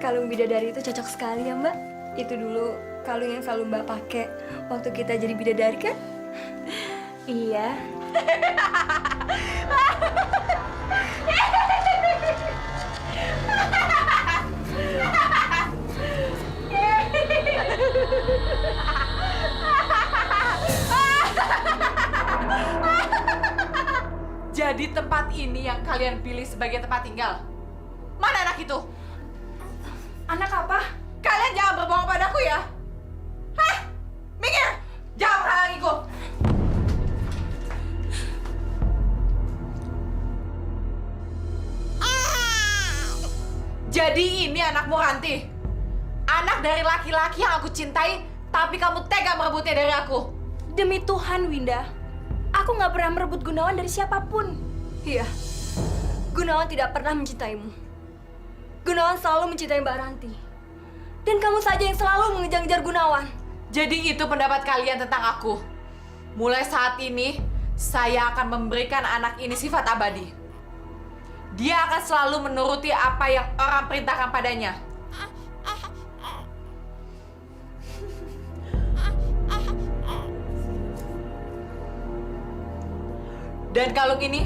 kalung bidadari itu cocok sekali ya Mbak. Itu dulu kalung yang selalu Mbak pakai waktu kita jadi bidadari kan? Iya. Jadi tempat ini yang kalian pilih sebagai tempat tinggal. Mana anak itu? Anak apa? Kalian jangan berbohong padaku ya. Hah? Minggir! Jangan menghalangiku. Jadi ini anakmu Ranti. Anak dari laki-laki yang aku cintai, tapi kamu tega merebutnya dari aku. Demi Tuhan Winda, aku nggak pernah merebut Gunawan dari siapapun. Iya, Gunawan tidak pernah mencintaimu. Gunawan selalu mencintai Mbak Ranti. Dan kamu saja yang selalu mengejar-ngejar Gunawan. Jadi itu pendapat kalian tentang aku. Mulai saat ini, saya akan memberikan anak ini sifat abadi. Dia akan selalu menuruti apa yang orang perintahkan padanya. Dan kalung ini,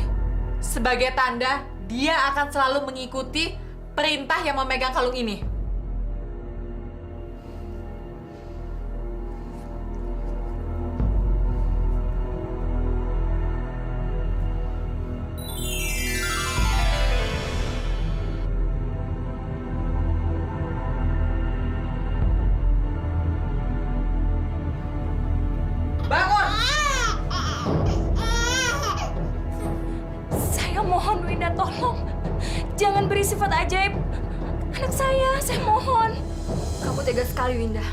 sebagai tanda, dia akan selalu mengikuti perintah yang memegang kalung ini. Bangun! Saya mohon Winda, tolong. Jangan beri sifat ajaib. Anak saya mohon. Kamu tega sekali Winda.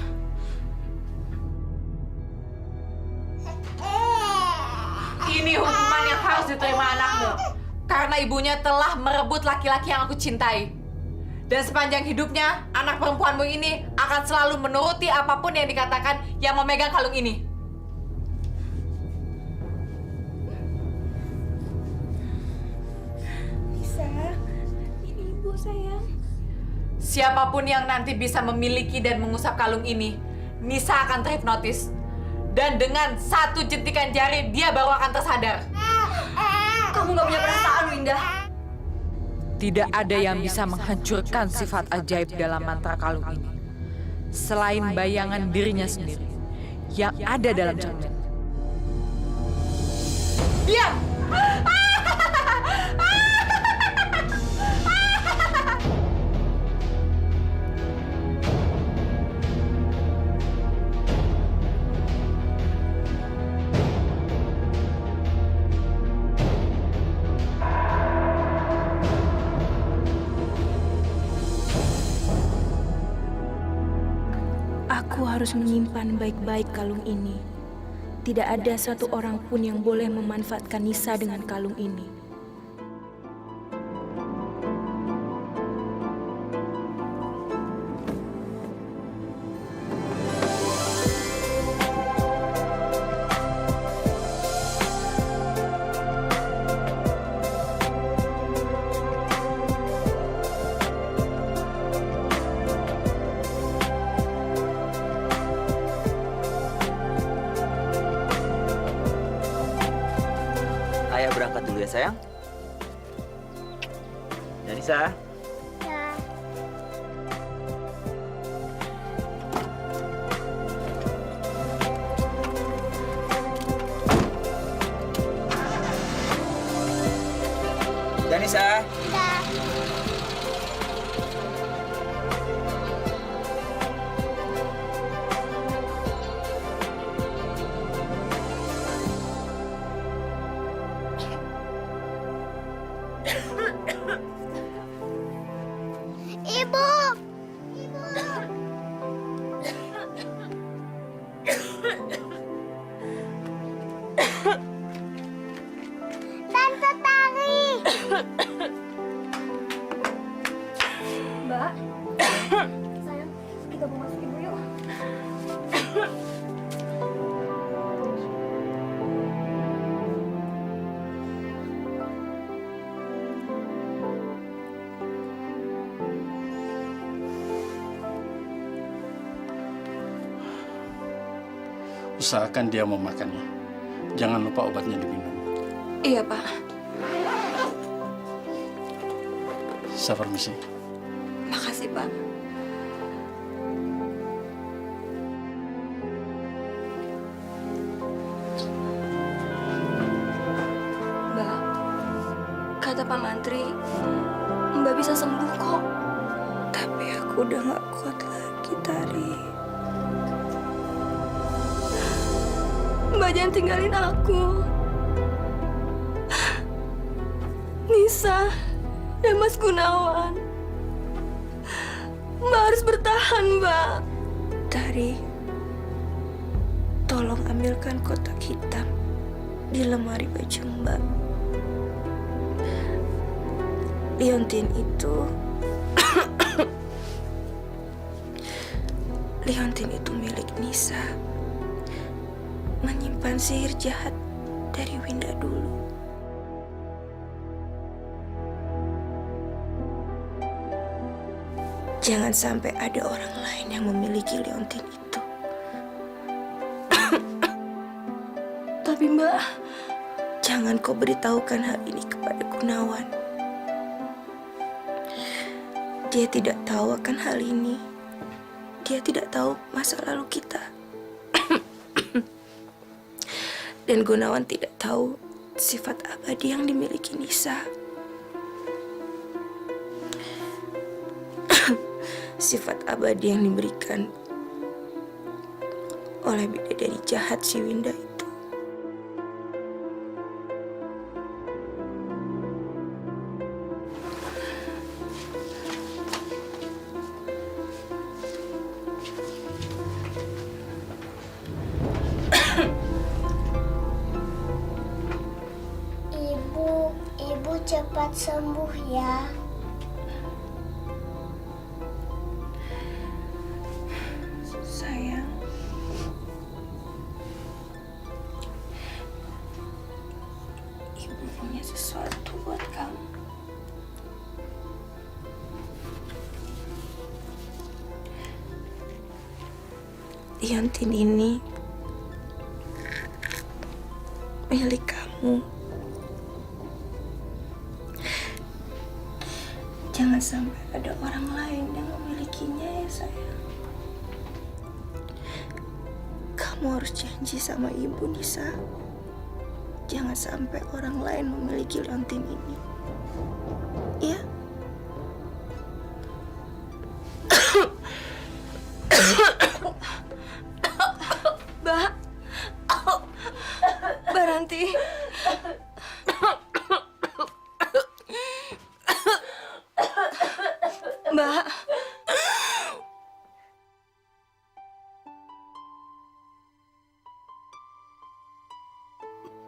Ini hukuman yang harus diterima anakmu. Karena ibunya telah merebut laki-laki yang aku cintai. Dan sepanjang hidupnya, anak perempuanmu ini akan selalu menuruti apapun yang dikatakan yang memegang kalung ini. Nisa, ini ibu sayang. Siapapun yang nanti bisa memiliki dan mengusap kalung ini, Nisa akan terhipnotis. Dan dengan satu jentikan jari, dia baru akan tersadar. Kamu nggak punya perasaan Winda. Tidak ada yang bisa menghancurkan sifat ajaib dalam mantra kalung ini. Selain bayangan dirinya sendiri yang ada dalam cermin. Diam! Aku harus menyimpan baik-baik kalung ini. Tidak ada satu orang pun yang boleh memanfaatkan Nisa dengan kalung ini. Ayah berangkat dulu ya sayang. Danisa. Ya. Danisa. Dah. Ibu. Ibu. Tante Tari. Mbak. Sayang, kita mau masuk ibu yuk. usahakan dia memakannya. Jangan lupa obatnya diminum. Iya, Pak. Saya permisi. Makasih, Pak. Mbak, kata Pak Mantri, Mbak bisa sembuh kok. Tapi aku udah gak kuat lagi, Tari. Mbak jangan tinggalin aku. Nisa dan Mas Gunawan. Mbak harus bertahan, Mbak. Tari, tolong ambilkan kotak hitam di lemari baju Mbak. Liontin itu Liontin itu milik Nisa. Menyimpan sihir jahat dari Winda dulu. Jangan sampai ada orang lain yang memiliki liontin itu. Tapi Mbak, Jangan kau beritahukan hal ini kepada Gunawan. Dia tidak tahu akan hal ini. Dia tidak tahu masa lalu kita. Dan Gunawan tidak tahu sifat abadi yang dimiliki Nisa. Sifat abadi yang diberikan oleh bidadari jahat si Winda itu. Ibu cepat sembuh ya. Sayang, Ibu punya sesuatu buat kamu. Liontin ini milik kamu. Jangan sampai ada orang lain yang memilikinya ya sayang. Kamu harus janji sama ibu Nisa. Jangan sampai orang lain memiliki liontin ini. Ya? Mbak. Mbak Ranti. Mbak.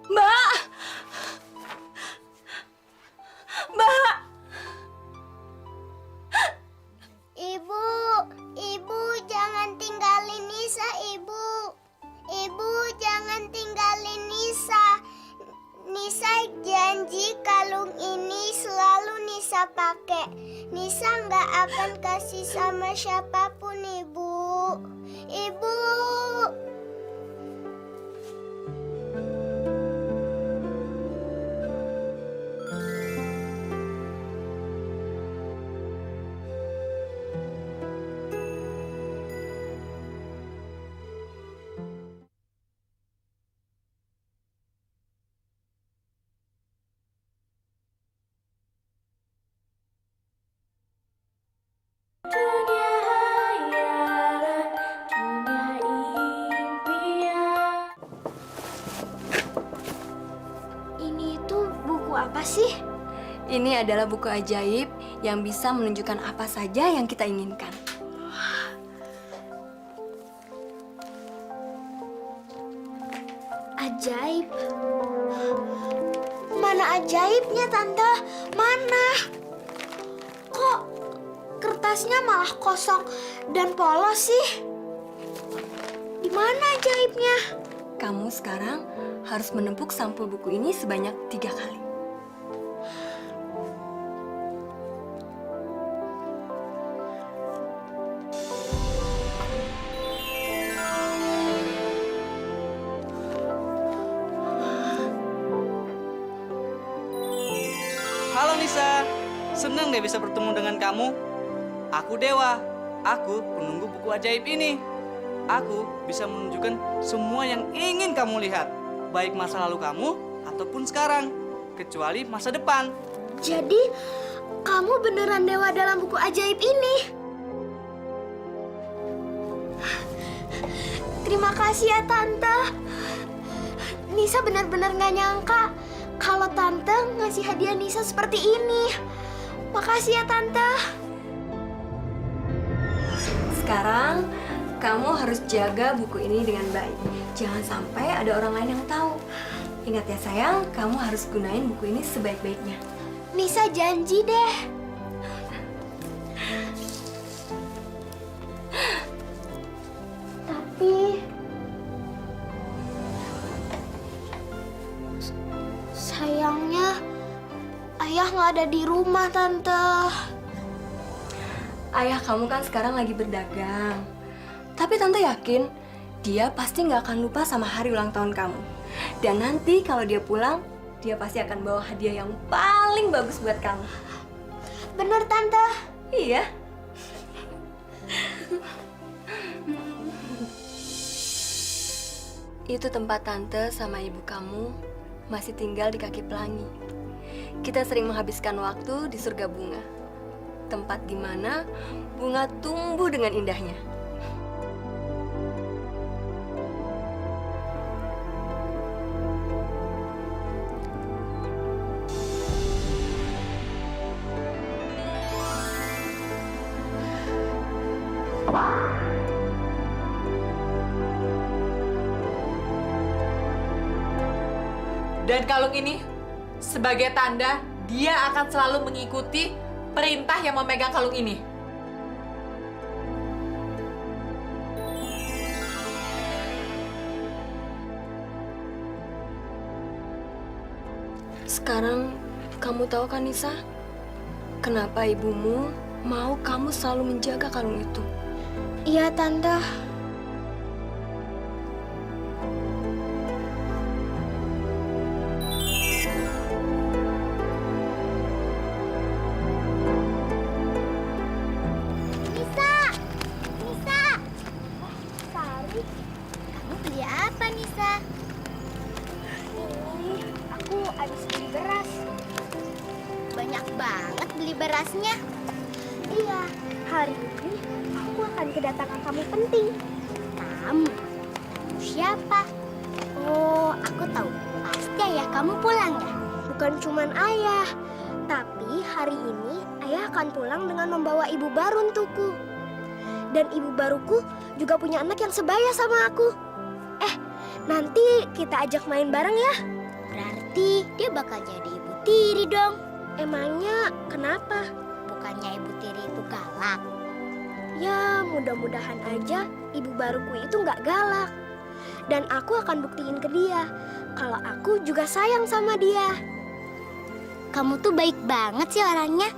Mbak. Mbak. Ibu jangan tinggalin Nisa, Ibu. Ibu jangan tinggalin Nisa. Nisa janji kalung ini selalu Nisa pakai. Nisa nggak akan kasih sama siapapun, Ibu. Ibu. Ini tuh buku apa sih? Ini adalah buku ajaib yang bisa menunjukkan apa saja yang kita inginkan. Ajaib. Mana ajaibnya, Tante? Mana? Kok kertasnya malah kosong dan polos sih? Di mana ajaibnya? Kamu sekarang harus menempuk sampul buku ini sebanyak 3 kali. Halo Nisa, senang deh bisa bertemu dengan kamu. Aku Dewa, aku penunggu buku ajaib ini. Aku bisa menunjukkan semua yang ingin kamu lihat, baik masa lalu kamu ataupun sekarang, kecuali masa depan. Jadi, kamu beneran dewa dalam buku ajaib ini? Terima kasih ya, Tante. Nisa benar-benar gak nyangka kalau Tante ngasih hadiah Nisa seperti ini. Makasih ya, Tante. Sekarang, kamu harus jaga buku ini dengan baik. Jangan sampai ada orang lain yang tahu. Ingat ya sayang, kamu harus gunain buku ini sebaik-baiknya. Nisa janji deh. Tapi sayangnya ayah nggak ada di rumah, Tante. Ayah kamu kan sekarang lagi berdagang. Tapi Tante yakin dia pasti nggak akan lupa sama hari ulang tahun kamu. Dan nanti kalau dia pulang, dia pasti akan bawa hadiah yang paling bagus buat kamu. Bener, Tante. Iya. Itu tempat Tante sama ibu kamu masih tinggal di kaki pelangi. Kita sering menghabiskan waktu di surga bunga. Tempat di mana bunga tumbuh dengan indahnya. Dan kalung ini sebagai tanda dia akan selalu mengikuti perintah yang memegang kalung ini. Sekarang kamu tahu kan Nisa? Kenapa ibumu mau kamu selalu menjaga kalung itu? Iya, Tante. Nisa! Nisa! Sari, kamu beli apa, Nisa? Ini aku habis beli beras. Banyak banget beli berasnya. Iya, hari ini aku akan kedatangan tamu penting. Tamu? Siapa? Oh, aku tahu. Pasti ayah kamu pulang ya? Bukan cuman ayah, tapi hari ini ayah akan pulang dengan membawa ibu baru untukku. Dan ibu baruku juga punya anak yang sebaya sama aku. Nanti kita ajak main bareng ya. Berarti dia bakal jadi ibu tiri dong. Emangnya kenapa? Bukannya ibu tiri itu galak? Ya, mudah-mudahan aja ibu baruku itu nggak galak. Dan aku akan buktiin ke dia kalau aku juga sayang sama dia. Kamu tuh baik banget sih orangnya.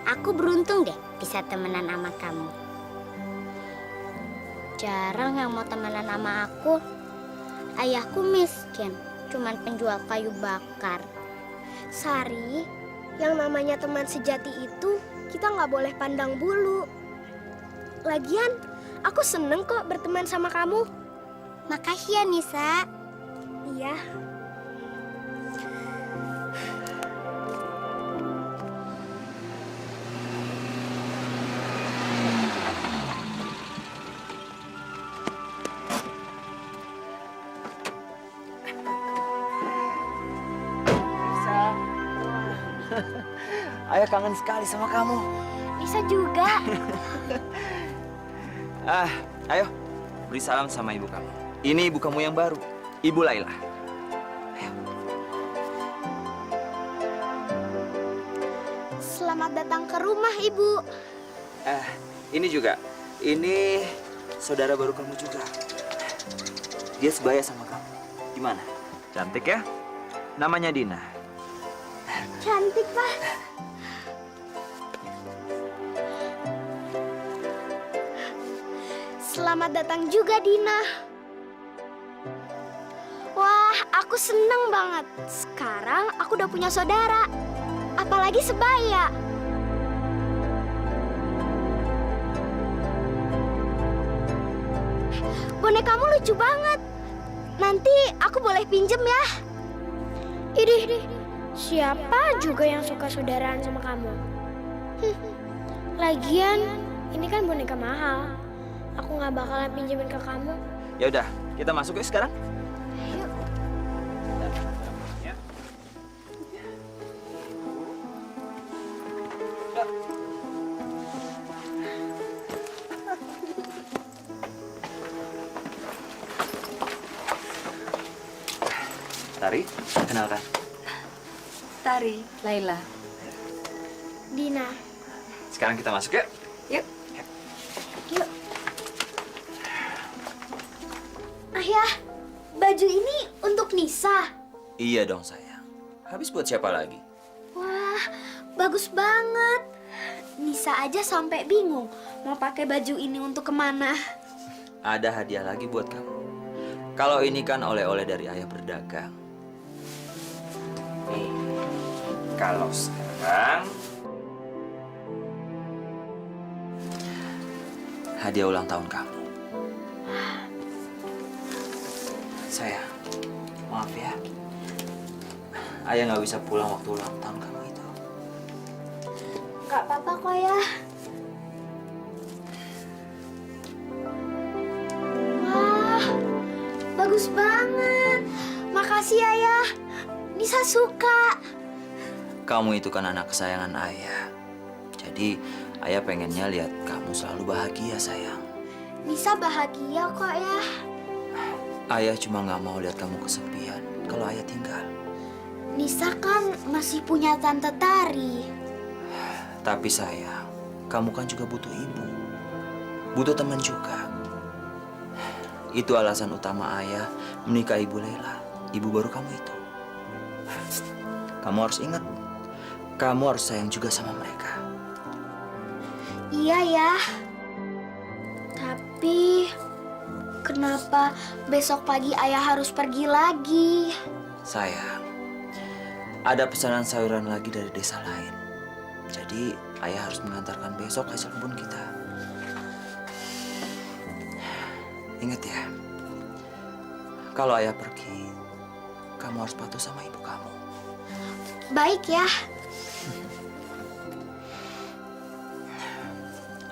Aku beruntung deh bisa temenan sama kamu. Jarang yang mau temenan sama aku. Ayahku miskin, cuman penjual kayu bakar. Sari, yang namanya teman sejati itu kita nggak boleh pandang bulu. Lagian, aku seneng kok berteman sama kamu. Makasih ya, Nisa. Iya. Ayah kangen sekali sama kamu. Nisa juga. Ayo, beri salam sama ibu kamu. Ini ibu kamu yang baru, Ibu Laila. Ayo. Selamat datang ke rumah, Ibu. Ini juga. Ini saudara baru kamu juga. Dia sebaya sama kamu. Gimana? Cantik ya? Namanya Dina. Cantik, Pak. Selamat datang juga, Dina. Wah, aku seneng banget. Sekarang aku udah punya saudara. apalagi sebaya. Bonekamu lucu banget. Nanti aku boleh pinjem ya? Idih, siapa juga yang suka saudaraan sama kamu? Lagian, ini kan boneka mahal. Aku nggak bakalan pinjemin ke kamu. Ya udah, kita masuk yuk sekarang. Tari, kenalkan. Tari. Laila. Dina, Sekarang kita masuk yuk. Yuk. Ayah, baju ini untuk Nisa. Iya dong sayang. Habis buat siapa lagi? Wah, bagus banget. Nisa aja sampai bingung mau pakai baju ini untuk kemana. Ada hadiah lagi buat kamu. Kalau ini kan oleh-oleh dari ayah berdagang. Nih, kalau sekarang hadiah ulang tahun kamu. Sayang, maaf ya. Ayah nggak bisa pulang waktu ulang tahun kamu itu. Gak apa-apa kok ya. Wah, bagus banget. Makasih Ayah. Nisa suka. Kamu itu kan anak kesayangan ayah. Jadi ayah pengennya lihat kamu selalu bahagia sayang. Nisa bahagia kok ya. Ayah cuma nggak mau lihat kamu kesepian kalau ayah tinggal. Nisa kan masih punya Tante Tari. Tapi sayang, kamu kan juga butuh ibu. Butuh teman juga. Itu alasan utama ayah menikahi Ibu Laila, ibu baru kamu itu. Kamu harus ingat, kamu harus sayang juga sama mereka. Iya ya. Tapi kenapa besok pagi Ayah harus pergi lagi? Sayang, ada pesanan sayuran lagi dari desa lain. Jadi ayah harus mengantarkan besok hasil kebun kita. Ingat ya, kalau ayah pergi, kamu harus patuh sama ibu kamu. Baik ya.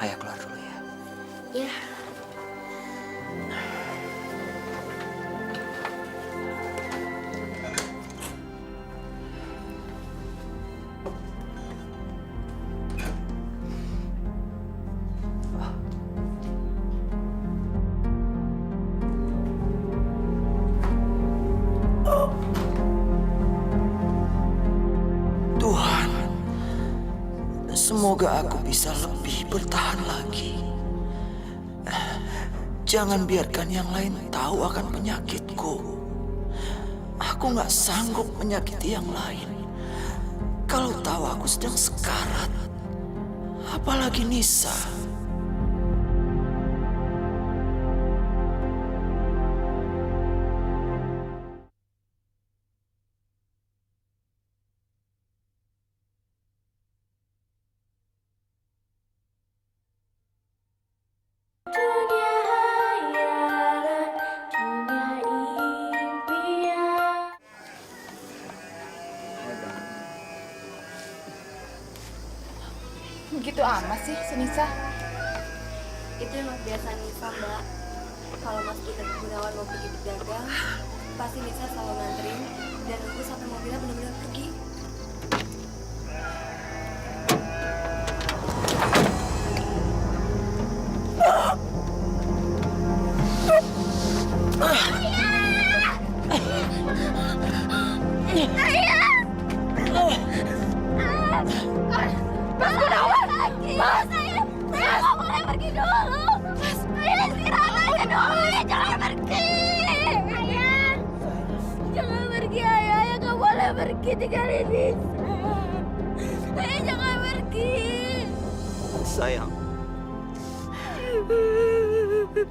Ayah keluar dulu ya. Ya. Tuhan, semoga aku bisa lebih bertahan lagi. Jangan biarkan yang lain tahu akan penyakitku. Aku nggak sanggup menyakiti yang lain. Kalau tahu aku sedang sekarat, apalagi Nisa. Begitu amat sih, si Nisa. Itu emang kebiasaan Nisa, Mbak. Kalau Mas Peter Gunawan mau pergi berdagang, pasti Nisa selalu nganterin dan nunggu sampai mobilnya benar-benar pergi. Mas Gunawan! Mas! Saya nggak boleh pergi dulu! Mas! Ayah istirahat aja dulu! Ayah jangan pergi! Ayah! Jangan pergi Ayah! Ayah nggak boleh pergi tinggalin Nisa! Ayah jangan pergi! Sayang,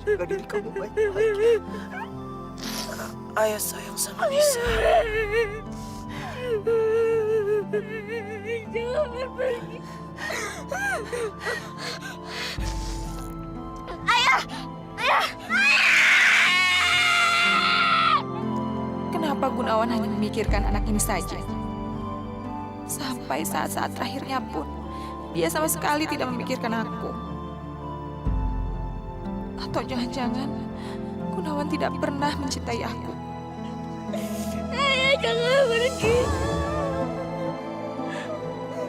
jaga diri kamu baik-baik ya. Ayah sayang sama Nisa. Jangan pergi. Kenapa Gunawan hanya memikirkan anak ini saja? Sampai saat-saat terakhirnya pun, dia sama sekali tidak memikirkan aku. Atau jangan-jangan Gunawan tidak pernah mencintai aku. Ayah, jangan pergi.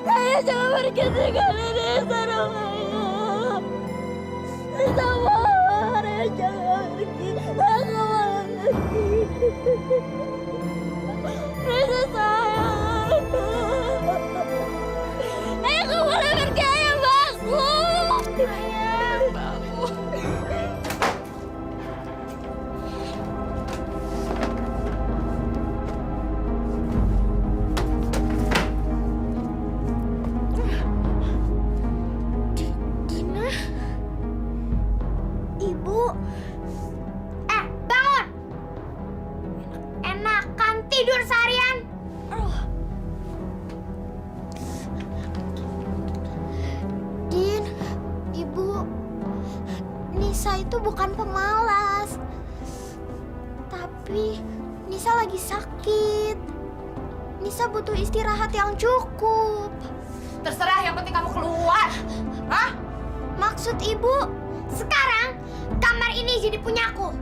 Ayah, jangan pergi tinggalin Nisa dong, ayah. Nisa mohon, ayah jangan pergi. Aku mau pergi. Nisa sayang. Ayah, aku boleh pergi, ayah bangun. Ayah, bangun. Ibu. Bangun. Enakan tidur seharian. Din, Ibu. Nisa itu bukan pemalas. Tapi Nisa lagi sakit. Nisa butuh istirahat yang cukup. Terserah, yang penting kamu keluar. Hah? Maksud Ibu, sekarang kamar ini jadi punyaku.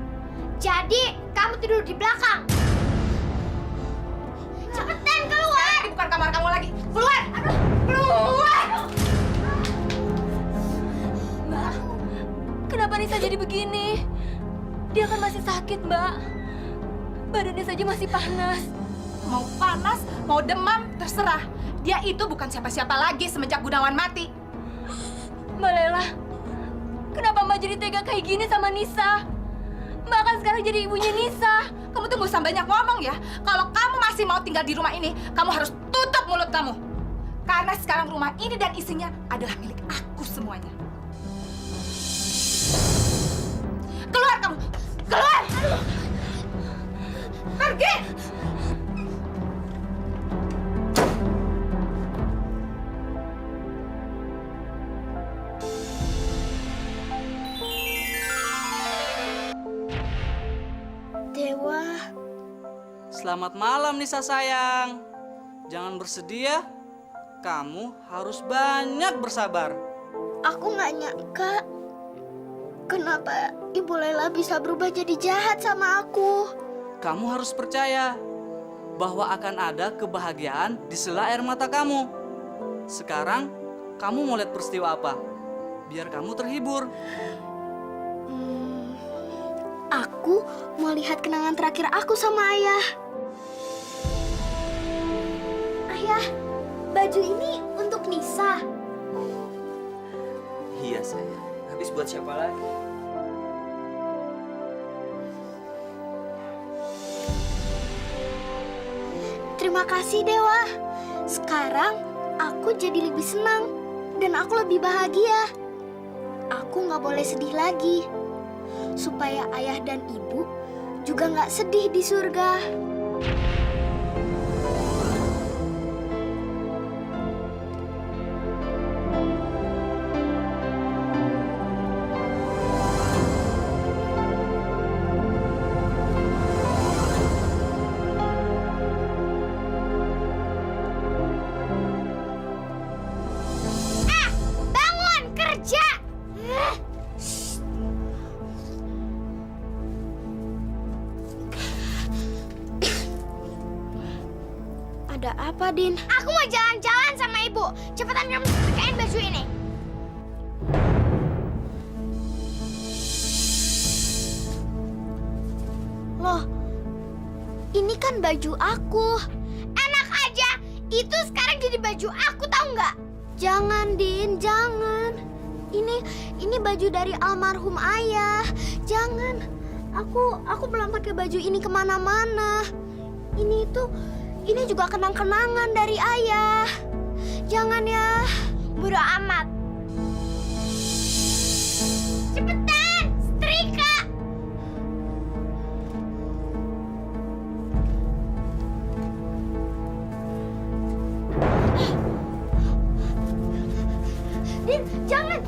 Jadi, kamu tidur di belakang. Cepetan keluar! Ini bukan kamar kamu lagi. Keluar! Keluar! Mbak, kenapa Nisa jadi begini? Dia kan masih sakit, Mbak. Badannya saja masih panas. Mau panas, mau demam, terserah. Dia itu bukan siapa-siapa lagi semenjak Gunawan mati. Mbak Lela, kenapa Mbak jadi tega kayak gini sama Nisa? Mbak kan sekarang jadi ibunya Nisa. Kamu tuh gak usah banyak ngomong ya. Kalau kamu masih mau tinggal di rumah ini, kamu harus tutup mulut kamu. Karena sekarang rumah ini dan isinya adalah milik aku semuanya. Keluar kamu! Keluar! Pergi! Dewa, Selamat malam Nisa sayang. Jangan bersedih ya. Kamu harus banyak bersabar. aku nggak nyangka kenapa Ibu Lela bisa berubah jadi jahat sama aku. Kamu harus percaya bahwa akan ada kebahagiaan di sela air mata kamu. Sekarang, kamu mau lihat peristiwa apa? Biar kamu terhibur. Aku mau lihat kenangan terakhir aku sama Ayah. Ayah, baju ini untuk Nisa. Iya sayang. Habis buat siapa lagi? Terima kasih Dewa. Sekarang aku jadi lebih senang dan aku lebih bahagia. Aku nggak boleh sedih lagi. Supaya ayah dan ibu juga nggak sedih di surga. Bangun kerja! Ada apa, Din? Aku mau jalan-jalan sama ibu. Cepetan kamu pakein baju ini. Loh, ini kan baju aku. Enak aja, itu sekarang jadi baju aku, tahu nggak? Jangan, Din, jangan. Ini baju dari almarhum ayah. Jangan. Aku belum pakai baju ini kemana-mana. Ini juga kenang-kenangan dari ayah. Jangan ya. Bodo amat. Cepetan, setrika. Din, jangan.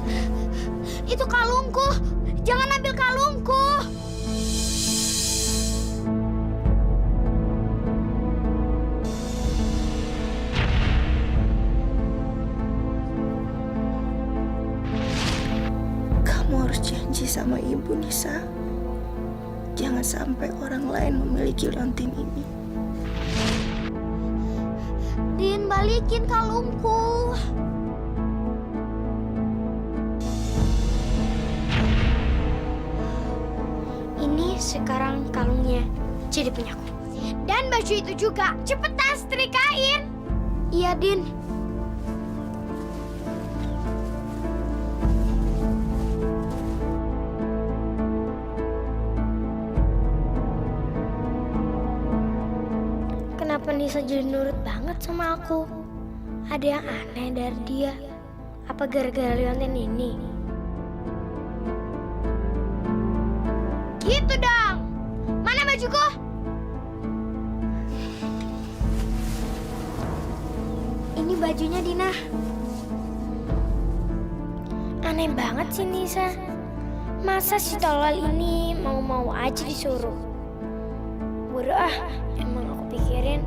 Itu kalungku. Jangan ambil kalungku. Kamu harus janji sama ibu, Nisa. Jangan sampai orang lain memiliki leontin ini. Din, balikin kalungku. Ini sekarang kalungnya jadi punyaku. Dan baju itu juga. Cepetan setrikain. Iya, Din. Kenapa Nisa jadi nurut banget sama aku? Ada yang aneh dari dia. Apa gara-gara liontin ini? Gitu dong. Mana bajuku? Ini bajunya Dina. Aneh banget sih Nisa. Masa si tolol ini mau-mau aja disuruh? Bodoh ah, emang aku pikirin.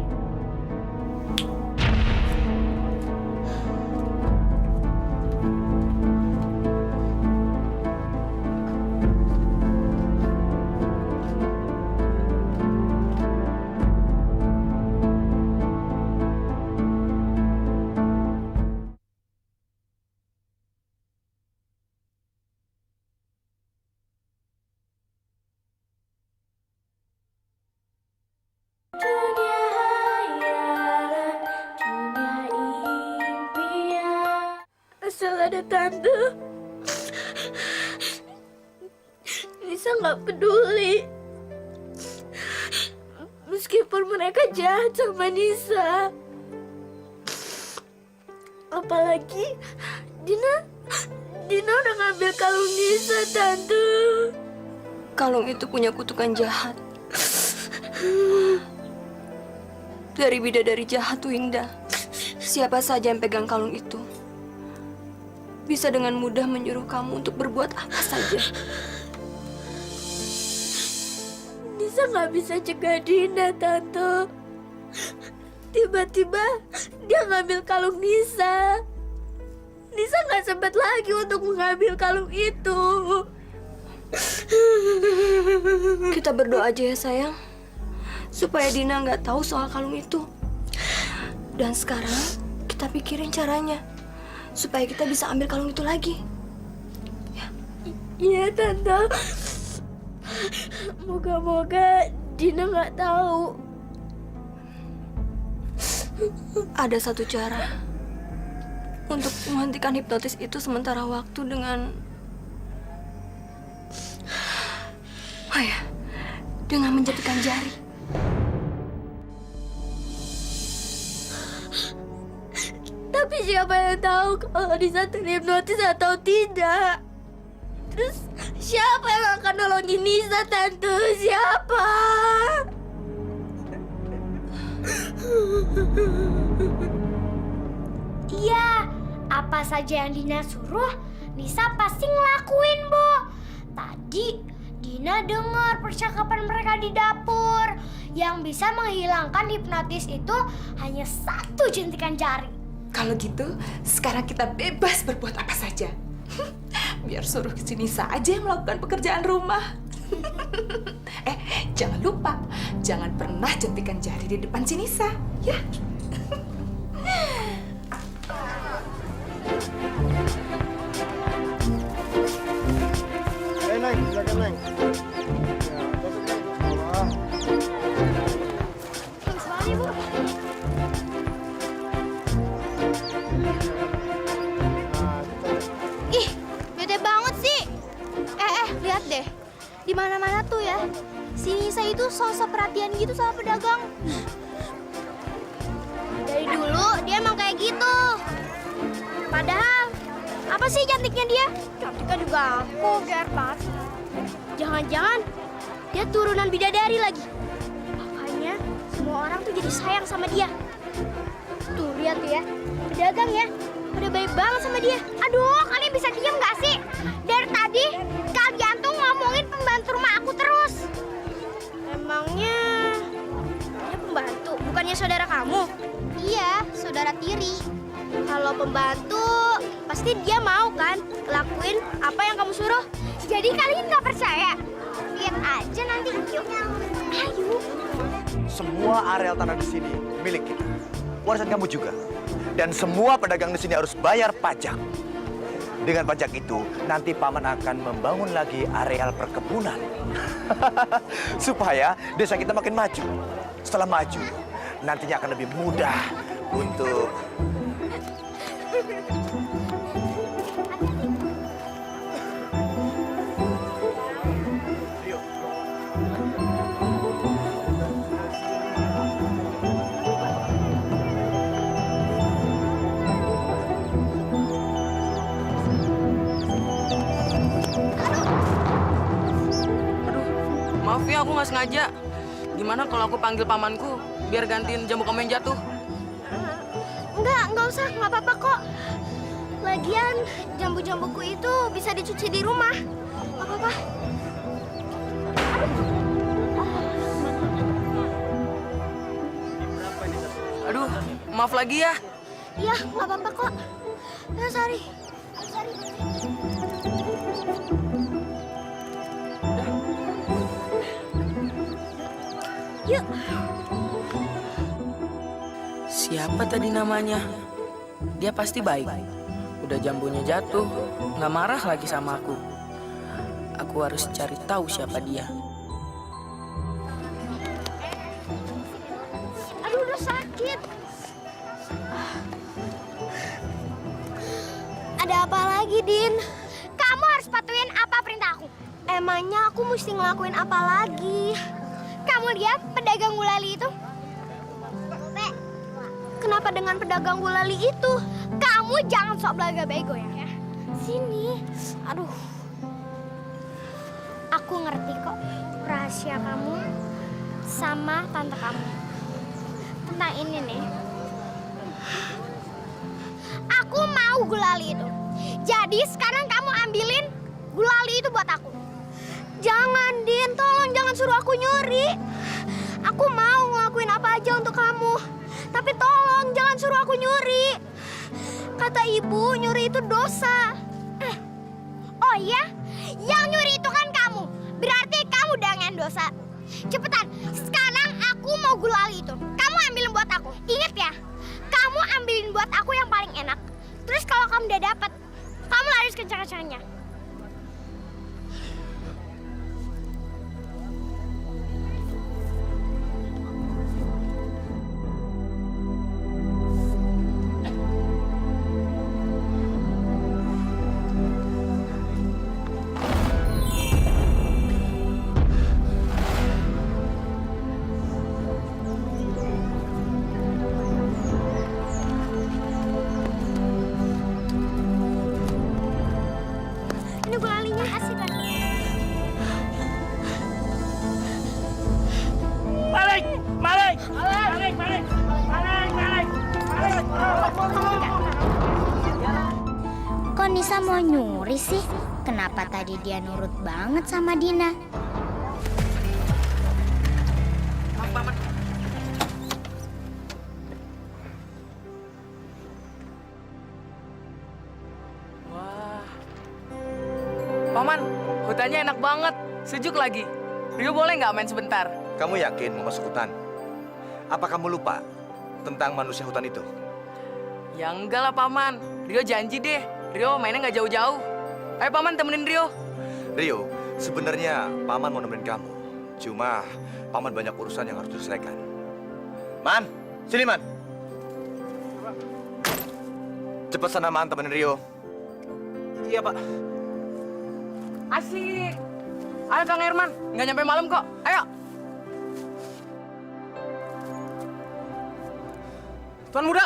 Asal ada tante, Nisa nggak peduli. Meskipun mereka jahat sama Nisa. Apalagi Dina udah ngambil kalung Nisa, tante. Kalung itu punya kutukan jahat. Dari bidadari jahat Winda. Siapa saja yang pegang kalung itu bisa dengan mudah menyuruh kamu untuk berbuat apa saja. Nisa nggak bisa cegah Dina, tante. Tiba-tiba dia ngambil kalung Nisa. Nisa nggak sempat lagi untuk mengambil kalung itu. Kita berdoa aja ya sayang, supaya Dina nggak tahu soal kalung itu. Dan sekarang kita pikirin caranya supaya kita bisa ambil kalung itu lagi. Iya, tante. Moga-moga Dina nggak tahu. Ada satu cara untuk menghentikan hipnotis itu sementara waktu dengan dengan menjepitkan jari. Tapi siapa yang tahu kalau Nisa terhipnotis atau tidak? Terus siapa yang akan nolongin Nisa, tante? Siapa? Iya, apa saja yang Dina suruh, Nisa pasti ngelakuin, Bu. Tadi Dina dengar percakapan mereka di dapur. Yang bisa menghilangkan hipnotis itu hanya satu jentikan jari. Kalau gitu, sekarang kita bebas berbuat apa saja. Biar suruh si Nisa aja yang melakukan pekerjaan rumah. Jangan lupa, jangan pernah jentikan jari di depan si Nisa, ya. Neng, silakan Neng. Ih, bete banget sih. Lihat deh. Di mana-mana tuh ya. Si Nisa itu sosok perhatian gitu sama pedagang. Dari dulu dia emang kayak gitu. Padahal apa sih cantiknya dia? Cantiknya juga aku, gear banget. Jangan-jangan dia turunan bidadari lagi. Makanya semua orang tuh jadi sayang sama dia. Tuh lihat tuh ya, pedagang ya. udah baik banget sama dia. Aduh, kalian bisa diem gak sih? Dari tadi kalian tuh ngomongin pembantu rumah aku terus. Emangnya dia pembantu, bukannya saudara kamu? Iya, saudara tiri. Kalau pembantu, pasti dia mau kan lakuin apa yang kamu suruh. Jadi kalian nggak percaya? Lihat aja nanti. Yuk. Ayo. Semua areal tanah di sini milik kita. Warisan kamu juga. Dan semua pedagang di sini harus bayar pajak. Dengan pajak itu, nanti paman akan membangun lagi areal perkebunan. Supaya desa kita makin maju. Setelah maju, nantinya akan lebih mudah untuk... Maaf ya, aku nggak sengaja. Gimana kalau aku panggil pamanku biar gantiin jamu kamu yang jatuh? Nggak usah, nggak apa-apa kok. Lagian jambu-jambuku itu bisa dicuci di rumah. Nggak apa-apa. Aduh, maaf lagi ya. Iya, nggak apa-apa kok. Ayo, Sari. Yuk. Siapa tadi namanya? Dia pasti baik. Udah jambunya jatuh, nggak marah lagi sama aku. Aku harus cari tahu siapa dia. Aduh, udah sakit. Ada apa lagi, Din? Kamu harus patuhin apa perintah aku. Emangnya aku mesti ngelakuin apa lagi? Kamu lihat pedagang gulali itu? Kenapa dengan pedagang gulali itu? Kamu jangan sok belaga bego ya. Sini. Aduh. Aku ngerti kok rahasia kamu sama tante kamu. Tentang ini nih. Aku mau gulali itu. Jadi sekarang kamu ambilin gulali itu buat aku. Jangan, Din. Tolong jangan suruh aku nyuri. Aku mau ngelakuin apa aja untuk kamu. Tapi tolong jangan suruh aku nyuri. Kata ibu, nyuri itu dosa. Oh iya? Yang nyuri itu kan kamu. Berarti kamu dengan dosa. Cepetan, sekarang aku mau gulali itu. Kamu ambilin buat aku. Ingat ya, kamu ambilin buat aku yang paling enak. Terus kalau kamu udah dapet, kamu lari kencang-kencangnya. Ini gulalinya. Kasih, Pak. Balik! Balik! Balik! Balik! Balik! Balik! Kok Nisa mau nyuri sih? Kenapa tadi dia nurut banget sama Dina? Maaf, paman. Wah. Paman, hutannya enak banget. Sejuk lagi. Rio boleh nggak main sebentar? Kamu yakin mau masuk hutan? Apa kamu lupa tentang manusia hutan itu? Ya enggak lah, Paman. Rio janji deh. Rio mainnya nggak jauh-jauh. Ayo, Paman, temenin Rio. Rio, sebenarnya Paman mau nemenin kamu. Cuma Paman banyak urusan yang harus diselesaikan. Man, sini Man. Cepat sana Man, temenin Rio. Iya, Pak. Asik. Ayo, Kang Herman. Nggak nyampe malam kok. Ayo. Tuan muda.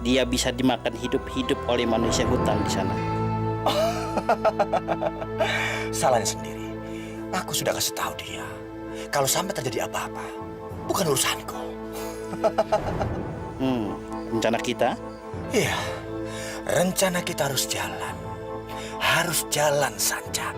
Dia bisa dimakan hidup-hidup oleh manusia hutan di sana. Salahnya sendiri. Aku sudah kasih tahu dia. Kalau sampai terjadi apa-apa, bukan urusanku. Rencana kita? Iya, rencana kita harus jalan. Harus jalan saja.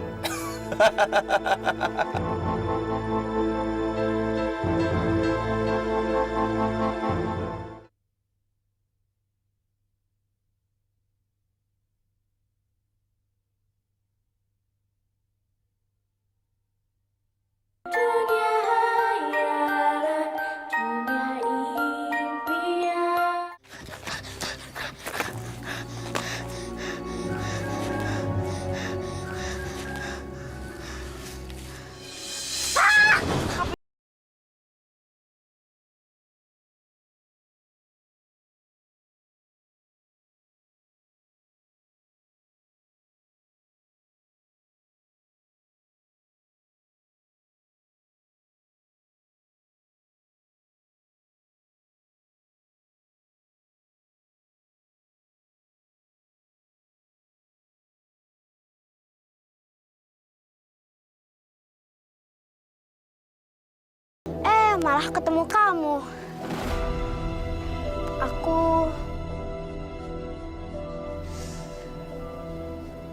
Malah ketemu kamu.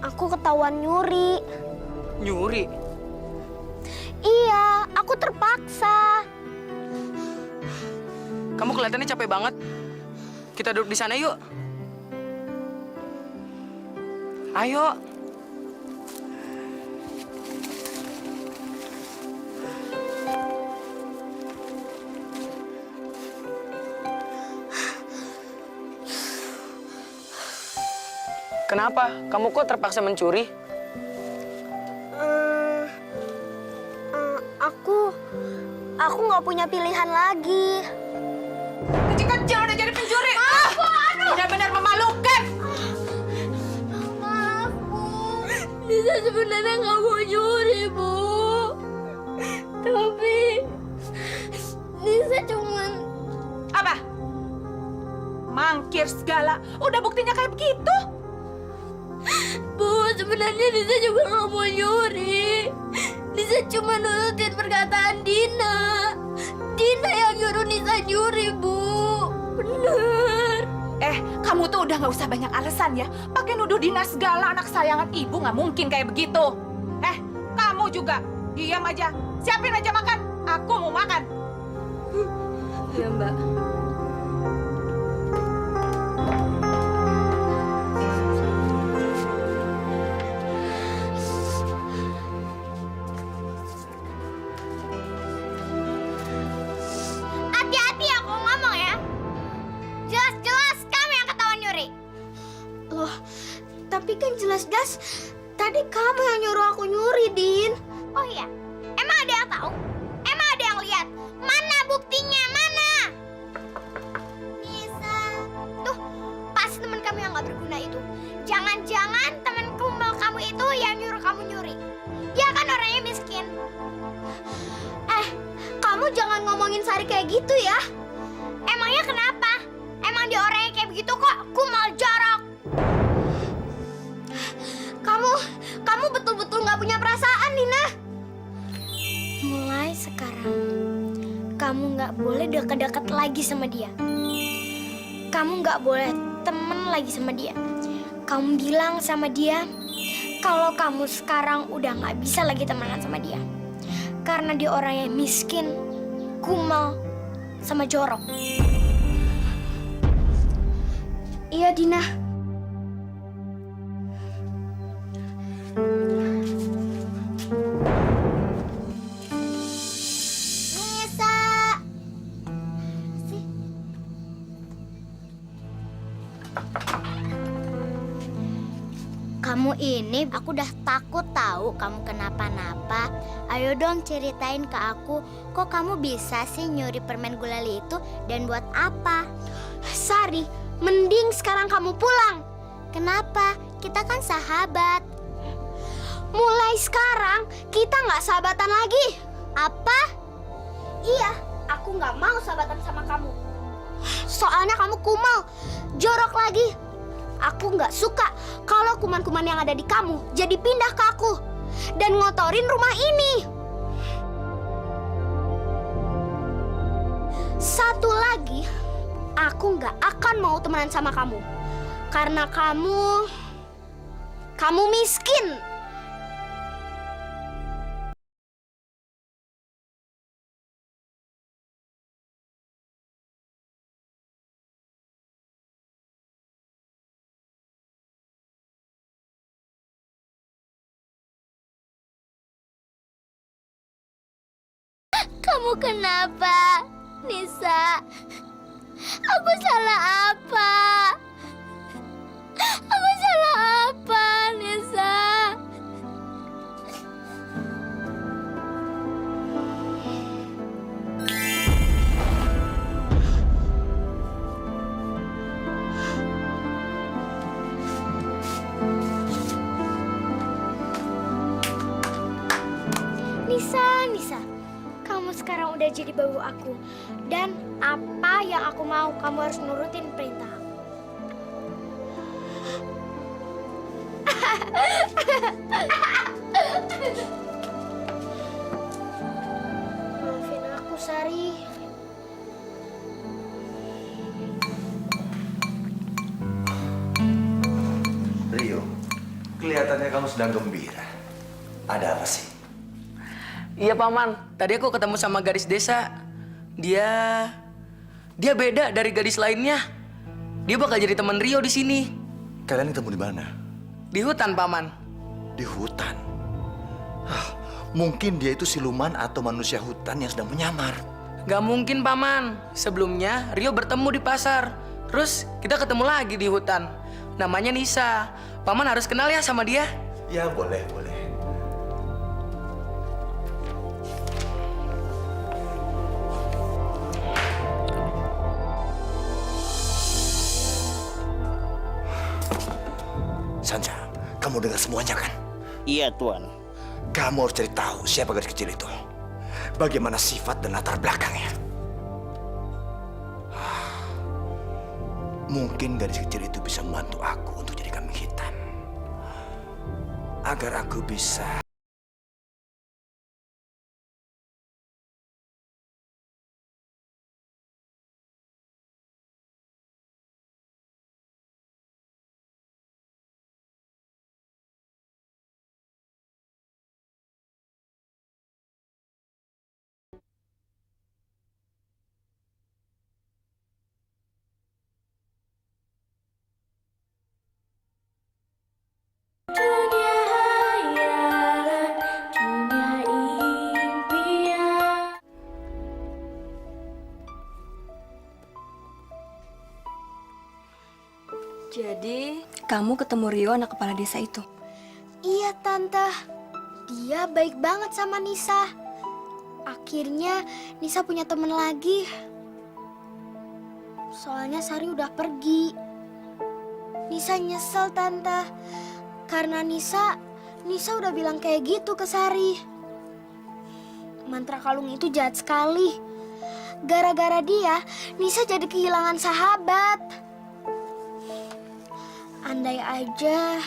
Aku ketahuan nyuri. Nyuri? Iya, aku terpaksa. Kamu kelihatannya capek banget. Kita duduk di sana yuk. Ayo. Kenapa? Kamu kok terpaksa mencuri? Aku nggak punya pilihan lagi. Kecil-kecil udah jadi pencuri. Benar-benar memalukan. Maaf, Bu. Nisa sebenarnya nggak mau nyuri, Bu. Tapi Nisa cuman... Apa? Mangkir segala. Udah buktinya kayak begitu. Bu, sebenarnya Nisa juga nggak mau nyuri. Nisa cuma nurutin perkataan Dina. Dina yang nyuruh Nisa nyuri, Bu. Bener. Kamu tuh udah nggak usah banyak alasan ya. Pakai nuduh Dina segala, anak sayangan ibu nggak mungkin kayak begitu. Kamu juga diam aja. Siapin aja makan. Aku mau makan. Iya, Mbak. Hati-hati aku ngomong ya. Jelas-jelas kamu yang ketahuan nyuri. Loh, tapi kan jelas-jelas tadi kamu yang nyuruh aku nyuri, Din. Oh iya, emang ada yang tahu? Emang ada yang lihat? Mana buktinya? Mana? Nisa. Tuh, pasti teman kamu yang nggak berguna itu. Jangan-jangan teman kumpul kamu itu yang nyuruh kamu nyuri. Dia kan orangnya miskin. Kamu jangan ngomongin Sari kayak gitu ya. Emangnya kenapa? Emang dia orangnya kayak begitu kok, kumal jorok. Kamu betul-betul nggak punya perasaan, Dina. Mulai sekarang, kamu nggak boleh deket-deket lagi sama dia. Kamu nggak boleh temen lagi sama dia. Kamu bilang sama dia kalau kamu sekarang udah nggak bisa lagi temenan sama dia. Karena dia orang yang miskin, kumal, sama jorok. Iya, Dina. Nisa. Kamu ini, aku udah takut tahu kamu kenapa-napa. Ayo dong ceritain ke aku, kok kamu bisa sih nyuri permen gulali itu dan buat apa? Sari, mending sekarang kamu pulang. Kenapa? Kita kan sahabat. Mulai sekarang kita nggak sahabatan lagi. Apa? Iya, aku nggak mau sahabatan sama kamu. soalnya kamu kumal. Jorok lagi. Aku nggak suka kalau kuman-kuman yang ada di kamu jadi pindah ke aku dan ngotorin rumah ini. Satu lagi, aku nggak akan mau temenan sama kamu. Karena kamu miskin. Kamu kenapa, Nisa? Aku salah apa? Aku salah apa, Nisa? Nisa, kamu sekarang udah jadi babu aku. Dan apa yang aku mau, kamu harus nurutin perintah aku. Maafin aku, Sari. Rio, kelihatannya kamu sedang gembira. Ada apa sih? Iya Paman, tadi aku ketemu sama gadis desa. Dia beda dari gadis lainnya. Dia bakal jadi teman Rio di sini. Kalian ketemu di mana? Di hutan, Paman. Di hutan? Mungkin dia itu siluman atau manusia hutan yang sedang menyamar. Gak mungkin, Paman. Sebelumnya Rio bertemu di pasar. Terus kita ketemu lagi di hutan. Namanya Nisa. Paman harus kenal ya sama dia. Ya, boleh. Sanja, kamu dengar semuanya kan? Iya, Tuan. Kamu harus cari tahu siapa gadis kecil itu. Bagaimana sifat dan latar belakangnya. Mungkin gadis kecil itu bisa membantu aku untuk jadi kambing hitam. Agar aku bisa... Jadi, kamu ketemu Rio, anak kepala desa itu? Iya, Tante. Dia baik banget sama Nisa. Akhirnya Nisa punya teman lagi. Soalnya Sari udah pergi. Nisa nyesel, Tante. Karena Nisa udah bilang kayak gitu ke Sari. Mantra kalung itu jahat sekali. Gara-gara dia, Nisa jadi kehilangan sahabat. Andai aja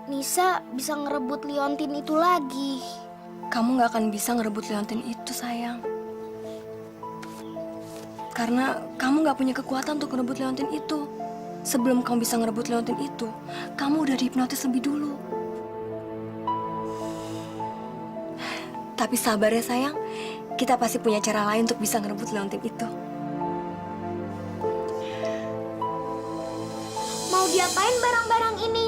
Nisa bisa ngerebut liontin itu lagi. Kamu gak akan bisa ngerebut liontin itu, sayang. Karena kamu gak punya kekuatan untuk ngerebut liontin itu. Sebelum kamu bisa ngerebut liontin itu, kamu udah dihipnotis lebih dulu. Tapi sabar ya, sayang. Kita pasti punya cara lain untuk bisa ngerebut liontin itu. Mau diapain barang-barang ini?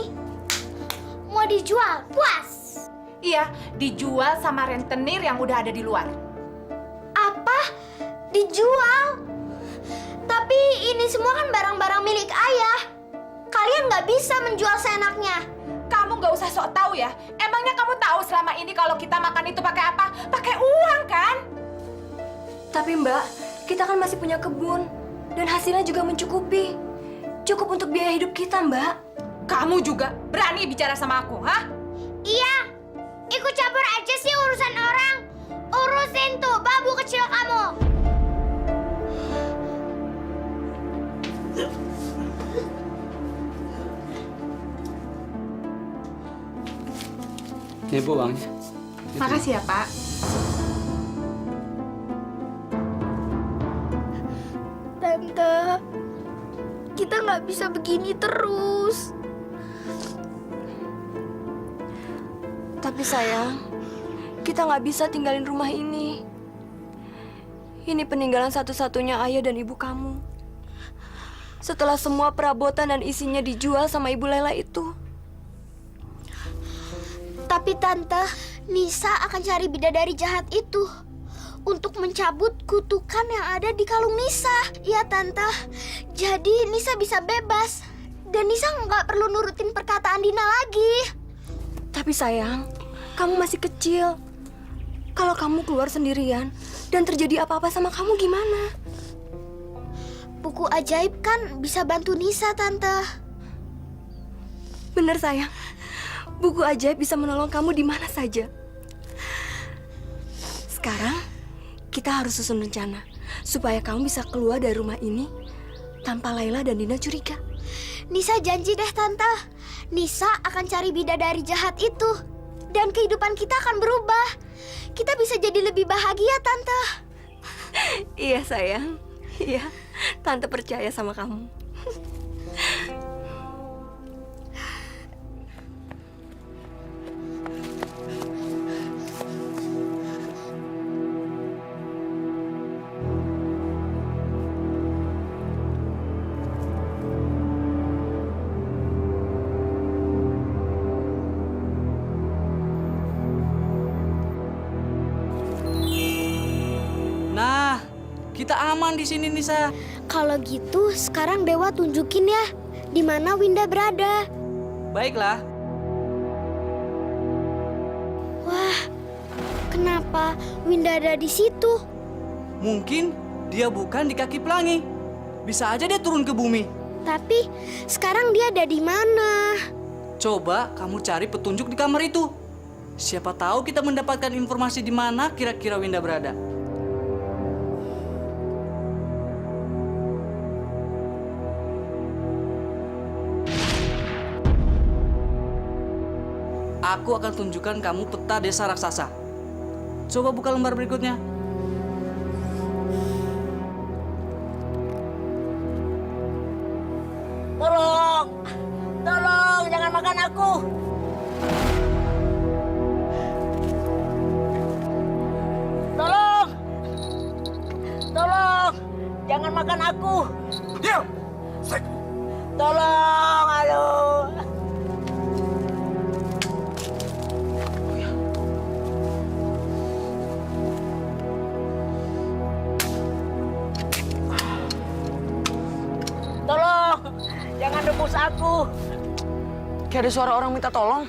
Mau dijual? Puas? Iya, dijual sama rentenir yang udah ada di luar. Apa? Dijual? Tapi ini semua kan barang-barang milik ayah. Kalian nggak bisa menjual seenaknya. Kamu nggak usah sok tahu ya. Emangnya kamu tahu selama ini kalau kita makan itu pakai apa? Pakai uang kan? Tapi Mbak, kita kan masih punya kebun. Dan hasilnya juga mencukupi. Cukup untuk biaya hidup kita, Mbak. Kamu juga berani bicara sama aku, hah? Iya, ikut campur aja sih urusan orang. Urusin tuh babu kecil kamu. Nih Bu uangnya. Makasih ya, Pak. Tante, kita nggak bisa begini terus. Tapi sayang, kita nggak bisa tinggalin rumah ini. Ini peninggalan satu-satunya ayah dan ibu kamu. Setelah semua perabotan dan isinya dijual sama Ibu Lela itu. Tapi Tante, Nisa akan cari bidadari jahat itu untuk mencabut kutukan yang ada di kalung Nisa. Iya Tante, jadi Nisa bisa bebas. Dan Nisa nggak perlu nurutin perkataan Dina lagi. Tapi sayang, kamu masih kecil. Kalau kamu keluar sendirian dan terjadi apa-apa sama kamu gimana? Buku ajaib kan bisa bantu Nisa, Tante. Bener sayang, buku ajaib bisa menolong kamu di mana saja. Sekarang, kita harus susun rencana supaya kamu bisa keluar dari rumah ini tanpa Laila dan Dina curiga. Nisa janji deh, Tante. Nisa akan cari bidadari jahat itu. Dan kehidupan kita akan berubah. Kita bisa jadi lebih bahagia, Tante. Iya sayang, iya. Tante percaya sama kamu. Nah, kita aman di sini, Nisa. Kalau gitu, sekarang Dewa tunjukin ya di mana Winda berada. Baiklah. Wah, kenapa Winda ada di situ? Mungkin dia bukan di kaki pelangi. Bisa aja dia turun ke bumi. Tapi sekarang dia ada di mana? Coba kamu cari petunjuk di kamar itu. Siapa tahu kita mendapatkan informasi di mana kira-kira Winda berada. Aku akan tunjukkan kamu peta desa raksasa. Coba buka lembar berikutnya. Tolong! Tolong, jangan makan aku! Tolong! Tolong! Jangan makan aku! Diam! Tolong, aduh! Tolong! Jangan rebus aku! Kayak ada suara orang minta tolong.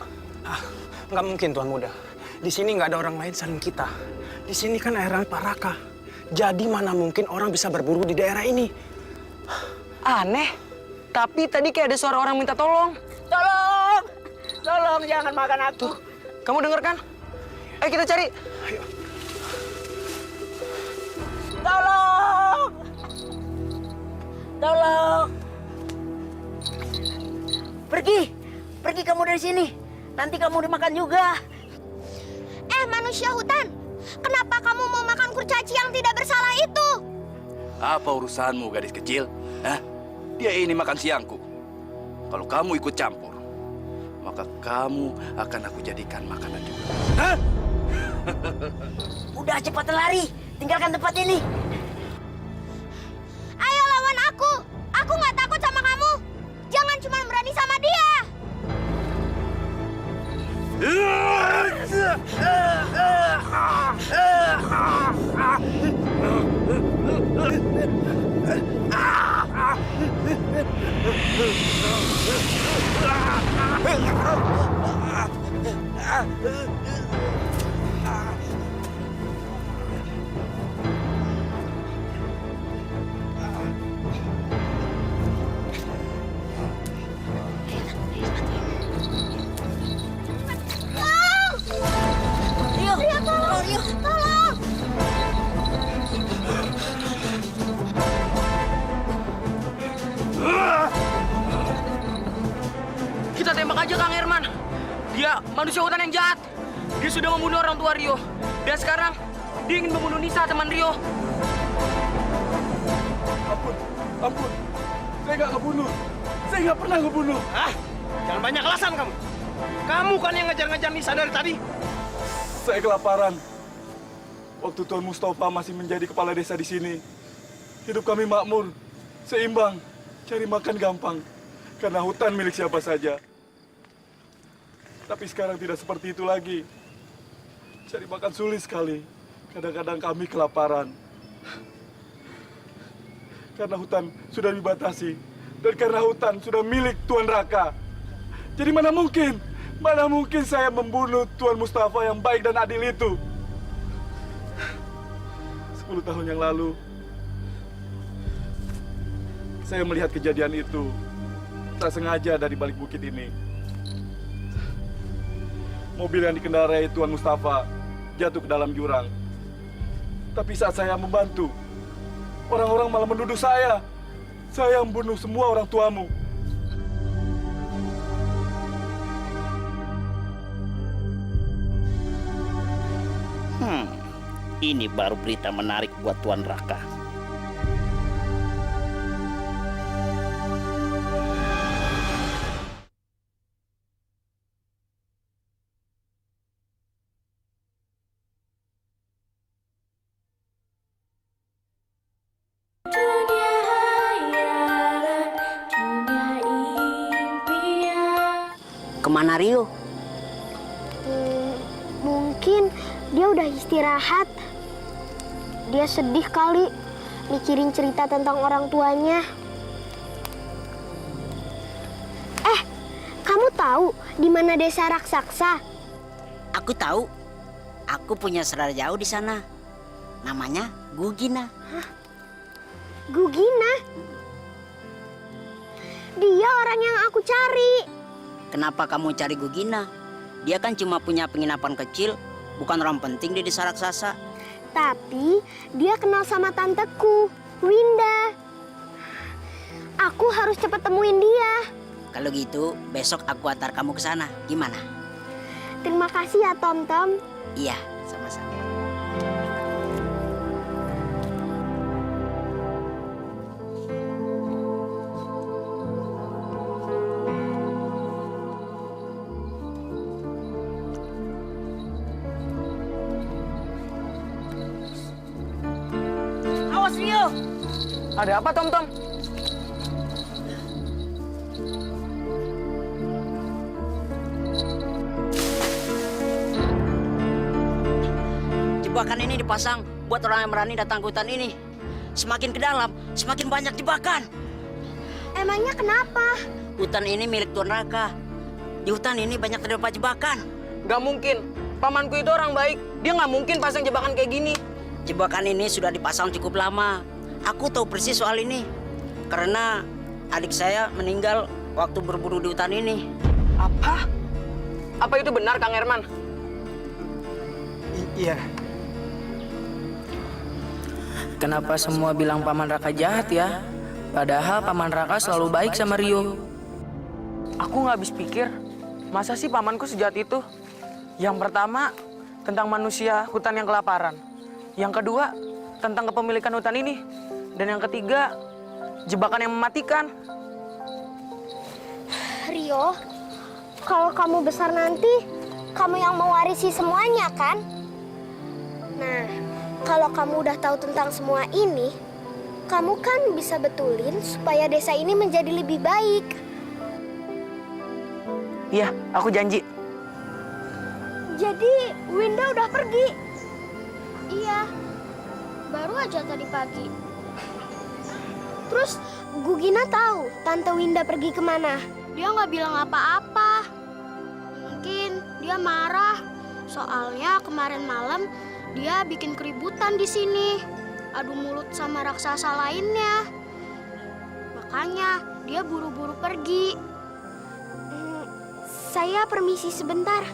Nggak mungkin, Tuan Muda. Di sini nggak ada orang lain selain kita. Di sini kan airnya Paraka. Jadi mana mungkin orang bisa berburu di daerah ini? Aneh. Tapi tadi kayak ada suara orang minta tolong. Tolong! Tolong, jangan makan aku. Kamu dengar kan? Ayo kita cari. Ayo. Tolong! Tolong! Pergi! Pergi kamu dari sini. Nanti kamu dimakan juga. Manusia hutan, kenapa kamu mau makan kurcaci yang tidak bersalah itu? Apa urusanmu, gadis kecil? Hah? Dia ini makan siangku. Kalau kamu ikut campur, maka kamu akan aku jadikan makanan juga. Hah? Udah cepat lari, tinggalkan tempat ini. Ayo lawan aku. Aku nggak takut sama kamu. Jangan cuma berani sama dia. Kita tembak aja Kang Herman. Dia manusia hutan yang jahat. Dia sudah membunuh orang tua Rio. Dan sekarang dia ingin membunuh Nisa, teman Rio. Ampun, ampun. Saya nggak ngebunuh. Saya nggak pernah ngebunuh. Hah? Jangan banyak alasan kamu. Kamu kan yang ngejar-ngejar Nisa dari tadi. Saya kelaparan. Waktu Tuan Mustafa masih menjadi kepala desa di sini, hidup kami makmur, seimbang, cari makan gampang, karena hutan milik siapa saja. Tapi sekarang tidak seperti itu lagi. Cari makan sulit sekali. Kadang-kadang kami kelaparan. Karena hutan sudah dibatasi. Dan karena hutan sudah milik Tuan Raka. Jadi mana mungkin saya membunuh Tuan Mustafa yang baik dan adil itu. 10 tahun yang lalu, saya melihat kejadian itu. Tak sengaja dari balik bukit ini. Mobil yang dikendarai Tuan Mustafa jatuh ke dalam jurang. Tapi saat saya membantu, orang-orang malah menuduh saya. Saya membunuh semua orang tuamu. Ini baru berita menarik buat Tuan Raka. Kemana Rio? Mungkin dia udah istirahat. Dia sedih kali mikirin cerita tentang orang tuanya. Kamu tahu di mana desa raksasa? Aku tahu. Aku punya saudara jauh di sana. Namanya Gugina. Gugina? Dia orang yang aku cari. Kenapa kamu cari Gugina? Dia kan cuma punya penginapan kecil, bukan orang penting di desa raksasa. Tapi dia kenal sama tanteku, Winda. Aku harus cepat temuin dia. Kalau gitu, besok aku antar kamu ke sana. Gimana? Terima kasih ya, Tom Tom. Iya, sama-sama. Awas Rio! Ada apa, Tom Tom? Jebakan ini dipasang buat orang yang berani datang ke hutan ini. Semakin ke dalam, semakin banyak jebakan. Emangnya kenapa? Hutan ini milik Tuan Raka. Di hutan ini banyak terdapat jebakan. Gak mungkin. Pamanku itu orang baik. Dia nggak mungkin pasang jebakan kayak gini. Jebakan ini sudah dipasang cukup lama. Aku tahu persis soal ini. Karena adik saya meninggal waktu berburu di hutan ini. Apa? Apa itu benar, Kang Herman? Iya. Kenapa semua bilang Paman Raka jahat ya? Padahal Paman Raka selalu baik sama Rio. Aku nggak habis pikir, masa sih pamanku sejahat itu? Yang pertama, tentang manusia hutan yang kelaparan. Yang kedua, tentang kepemilikan hutan ini. Dan yang ketiga, jebakan yang mematikan. Rio, kalau kamu besar nanti, kamu yang mewarisi semuanya kan? Nah, kalau kamu udah tahu tentang semua ini, kamu kan bisa betulin supaya desa ini menjadi lebih baik. Iya, aku janji. Jadi, Winda udah pergi? Iya, baru aja tadi pagi. Terus, Gugina tahu Tante Winda pergi kemana? Dia nggak bilang apa-apa. Mungkin dia marah. Soalnya kemarin malam dia bikin keributan di sini. Adu mulut sama raksasa lainnya. Makanya dia buru-buru pergi. Saya permisi sebentar.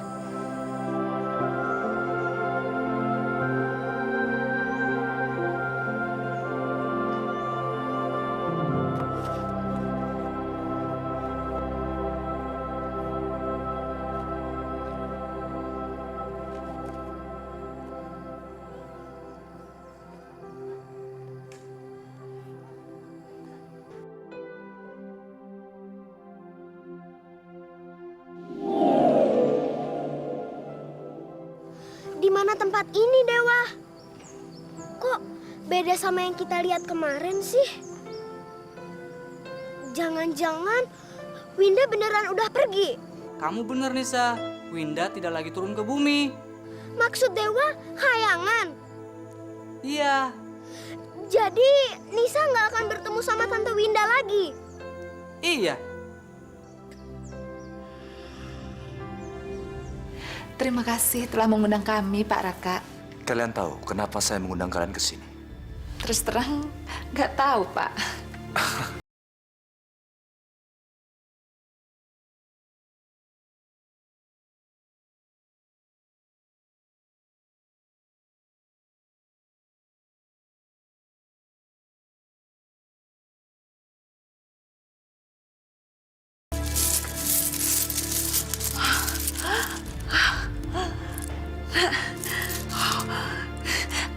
tempat ini, Dewa. Kok beda sama yang kita lihat kemarin sih? Jangan-jangan Winda beneran udah pergi? Kamu bener, Nisa. Winda tidak lagi turun ke bumi. Maksud Dewa, khayangan? Iya. Jadi Nisa nggak akan bertemu sama Tante Winda lagi? Iya. Terima kasih telah mengundang kami, Pak Raka. Kalian tahu kenapa saya mengundang kalian ke sini? Terus terang, nggak tahu, Pak.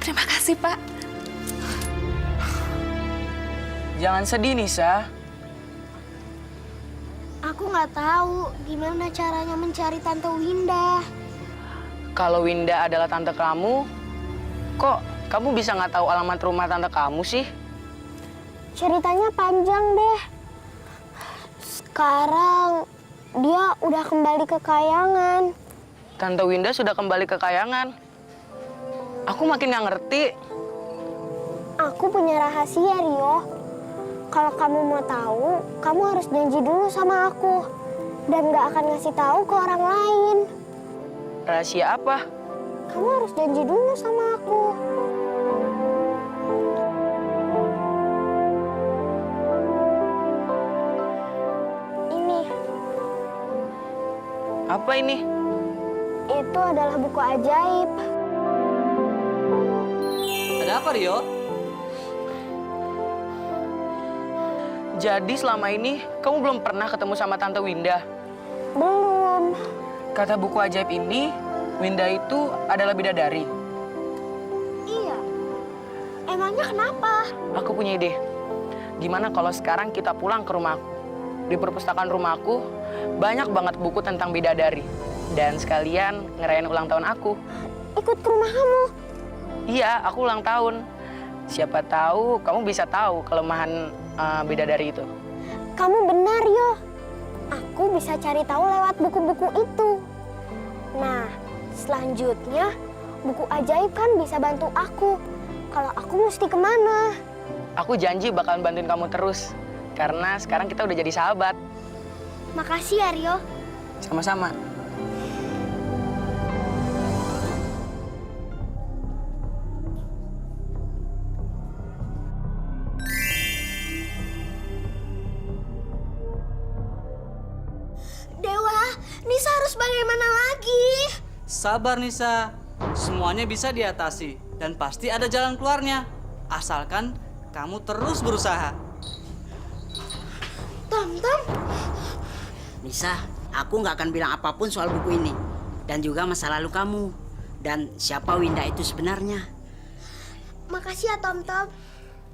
Terima kasih, Pak. Jangan sedih, Nisa. Aku nggak tahu gimana caranya mencari Tante Winda. Kalau Winda adalah tante kamu, kok kamu bisa nggak tahu alamat rumah tante kamu sih? Ceritanya panjang deh. Sekarang dia udah kembali ke kayangan. Tante Winda sudah kembali ke kayangan. Aku makin nggak ngerti. Aku punya rahasia, Rio. Kalau kamu mau tahu, kamu harus janji dulu sama aku. Dan nggak akan ngasih tahu ke orang lain. Rahasia apa? Kamu harus janji dulu sama aku. Ini. Apa ini? Itu adalah buku ajaib. Ada apa, Rio? Jadi selama ini kamu belum pernah ketemu sama Tante Winda? Belum. Kata buku ajaib ini, Winda itu adalah bidadari. Iya. Emangnya kenapa? Aku punya ide. Gimana kalau sekarang kita pulang ke rumahku? Di perpustakaan rumahku, banyak banget buku tentang bidadari. Dan sekalian ngerayain ulang tahun aku. Ikut ke rumah kamu? Iya, aku ulang tahun. Siapa tahu kamu bisa tahu kelemahan bidadari itu. Kamu benar, Yo. Aku bisa cari tahu lewat buku-buku itu. Nah, selanjutnya buku ajaib kan bisa bantu aku. Kalau aku mesti kemana? Aku janji bakalan bantuin kamu terus. Karena sekarang kita udah jadi sahabat. Makasih ya, Rio. Sama-sama. Dewa, Nisa harus bagaimana lagi? Sabar, Nisa. Semuanya bisa diatasi dan pasti ada jalan keluarnya. Asalkan kamu terus berusaha. Tom. Nisa, aku nggak akan bilang apapun soal buku ini. Dan juga masa lalu kamu. Dan siapa Winda itu sebenarnya. Makasih ya, Tom.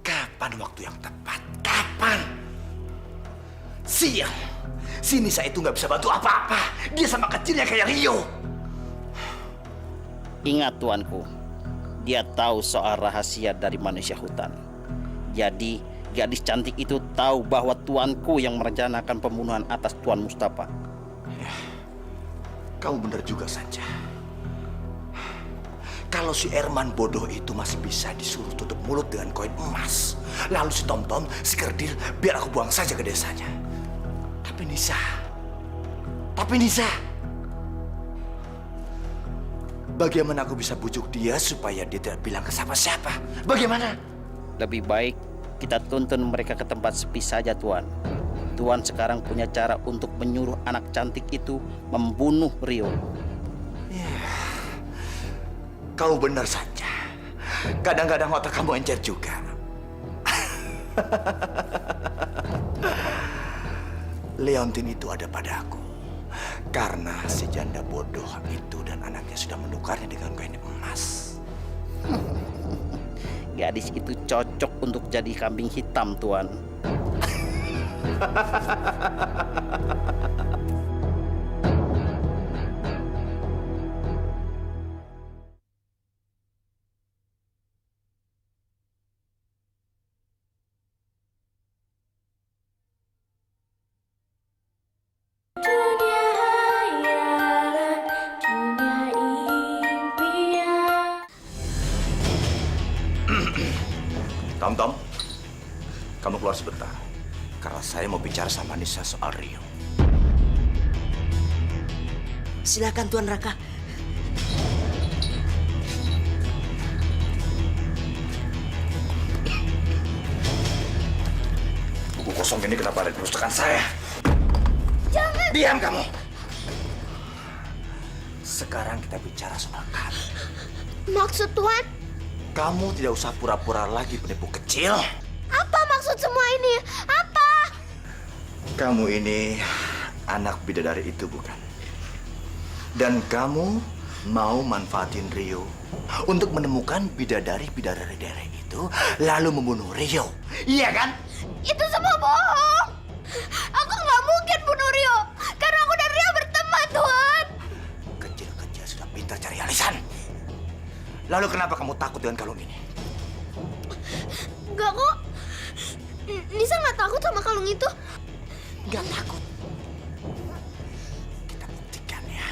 Kapan waktu yang tepat? Kapan? Siang. Si Nisa itu nggak bisa bantu apa-apa. Dia sama kecilnya kayak Rio. Ingat tuanku, dia tahu soal rahasia dari manusia hutan. Jadi gadis cantik itu tahu bahwa tuanku yang merencanakan pembunuhan atas Tuan Mustafa. Ya, kamu benar juga, Sanja. Kalau si Erman bodoh itu masih bisa disuruh tutup mulut dengan koin emas. Lalu si Tom, si Kerdil, biar aku buang saja ke desanya. Tapi Nisa, bagaimana aku bisa bujuk dia supaya dia tidak bilang ke siapa-siapa? Bagaimana? Lebih baik kita tuntun mereka ke tempat sepi saja, Tuan. Tuan sekarang punya cara untuk menyuruh anak cantik itu membunuh Rio. Ya, kamu benar saja. Kadang-kadang otak kamu encer juga. Leontin itu ada padaku. Karena si janda bodoh itu dan anaknya sudah menukarnya dengan koin emas. Gadis itu cocok untuk jadi kambing hitam, Tuan. Karena saya mau bicara sama Nisa soal Rio. Silakan Tuan Raka. Buku kosong ini kenapa ada di pustakaan saya? Jangan! Diam kamu! Sekarang kita bicara soal kamu. Maksud Tuan? Kamu tidak usah pura-pura lagi penipu kecil. Apa maksud semua ini? Apa? Kamu ini anak bidadari itu bukan? Dan kamu mau manfaatin Rio untuk menemukan bidadari-bidadari itu lalu membunuh Rio. Iya kan? Itu semua bohong. Aku nggak mungkin bunuh Rio karena aku dan Rio berteman, Tuan. Kecil-kecil sudah pintar cari alasan. Lalu kenapa kamu takut dengan kalung ini? Enggak kok. Nisa nggak takut sama kalung itu. Nggak takut. Kita buktikan ya.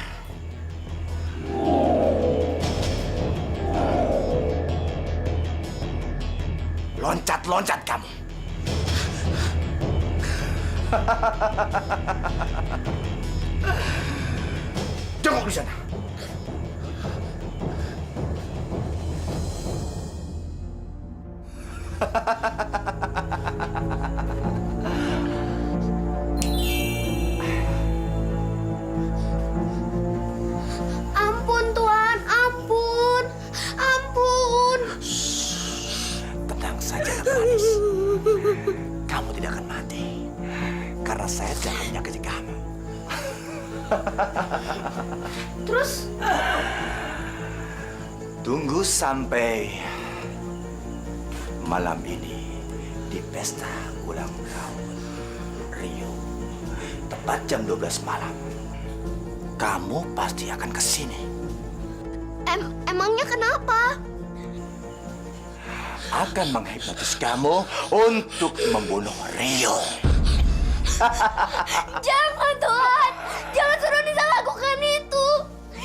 Loncat-loncat kamu. Jongkok di sana. Ampun, Tuan. Ampun. Ampun. Tenang saja, anak manis. Kamu tidak akan mati. Karena saya tidak akan menyakiti kamu. Terus? Tunggu sampai malam ini di pesta ulang tahun Rio. Tepat jam 12 malam. Kamu pasti akan ke sini. Emangnya kenapa? Akan menghipnotis kamu untuk membunuh Rio. Jangan, Tuan. Jangan suruh Nisa lakukan itu.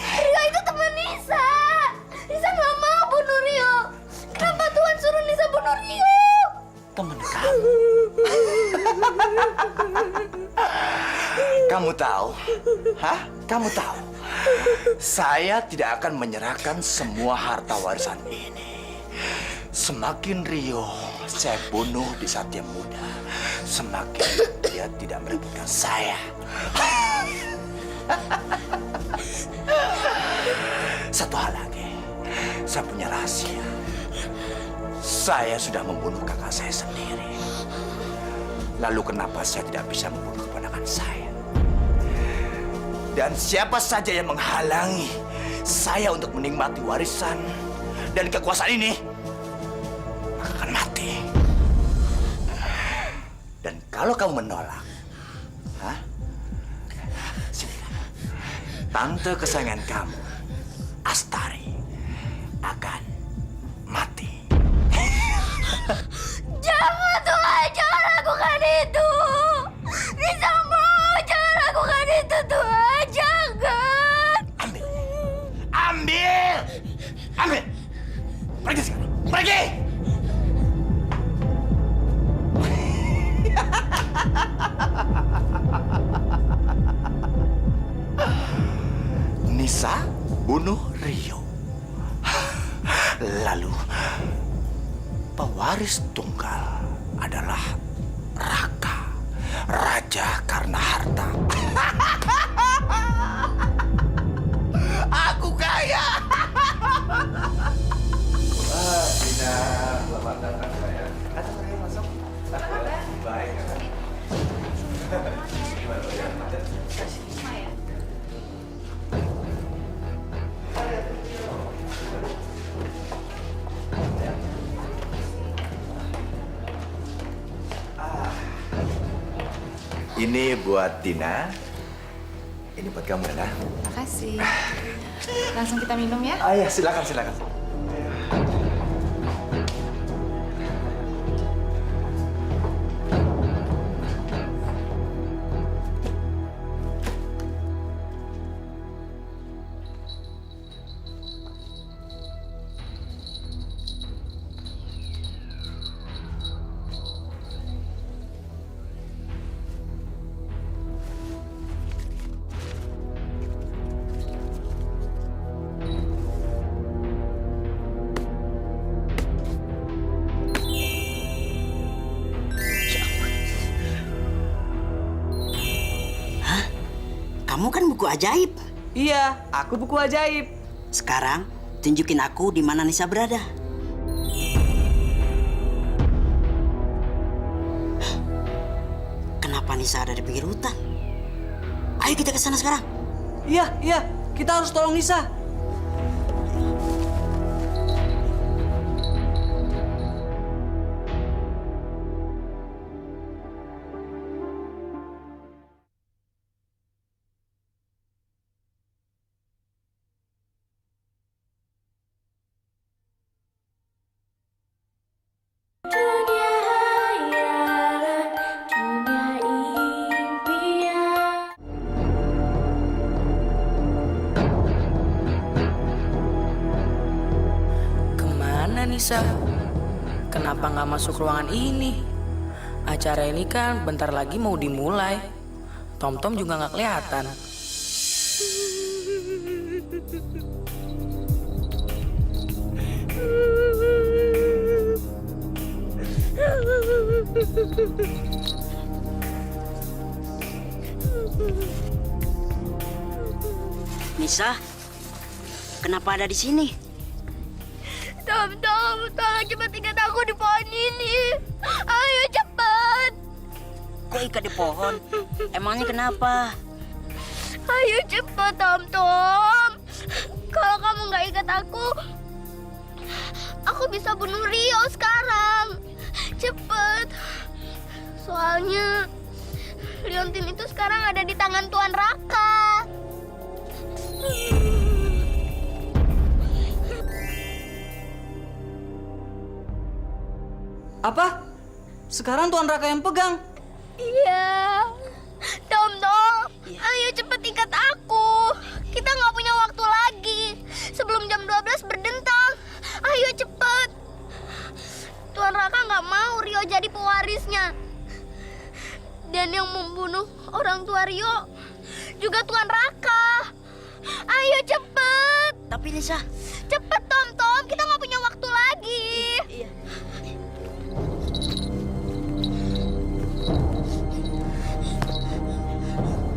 Rio itu teman Nisa. Nisa nggak mau bunuh Rio. Kenapa Tuan suruh Nisa bunuh Rio? Teman kamu. Kamu tahu? Hah? Kamu tahu? Saya tidak akan menyerahkan semua harta warisan ini. Semakin Rio saya bunuh di saat dia muda, semakin dia tidak merebutkan saya. Satu hal lagi, saya punya rahasia. Saya sudah membunuh kakak saya sendiri. Lalu kenapa saya tidak bisa membunuh keponakan saya? Dan siapa saja yang menghalangi saya untuk menikmati warisan dan kekuasaan ini, maka akan mati. Dan kalau kamu menolak, sini, tante kesayangan kamu, Astari, akan mati. Jangan, Tuhan. Jangan lakukan itu. Nisa mau. Jangan lakukan itu, Tuhan. Jangan. Ambil! Ambil! Pergi sekarang. Pergi! Nisa bunuh Rio. Lalu pewaris tunggal adalah Raka, raja karena harta. Aku kaya. Dina, selamat datang sayang. Ada saya masuk. Baik. Gimana ya? Ini buat Dina. Ini buat kamu, Nana. Makasih. Langsung kita minum ya? Ya, silakan, silakan. Kamu kan buku ajaib. Iya, aku buku ajaib. Sekarang tunjukin aku di mana Nisa berada. Kenapa Nisa ada di pinggir hutan? Ayo kita ke sana sekarang. Iya, kita harus tolong Nisa. Kemana Nisa? Kenapa nggak masuk ruangan ini? Acara ini kan bentar lagi mau dimulai. Tom-Tom juga nggak kelihatan. Nisa, kenapa ada di sini? Tom, tolong cepat ikat aku di pohon ini. Ayo cepat. Kok ikat di pohon? Emangnya kenapa? Ayo cepat, Tom. Kalau kamu nggak ikat aku bisa bunuh Rio sekarang. Cepet. Soalnya Liontin itu sekarang ada di tangan Tuan Raka. Apa? Sekarang Tuan Raka yang pegang? Iya. Tom, ayo cepet ikat aku. Kita nggak punya waktu lagi. Sebelum jam 12 berdentang. Ayo cepet. Tuan Raka nggak mau Rio jadi pewarisnya. Dan yang membunuh orang tua Rio juga Tuan Raka. Ayo cepet. Tapi Nisa. Cepet, Tom. Kita nggak punya waktu lagi. Iya.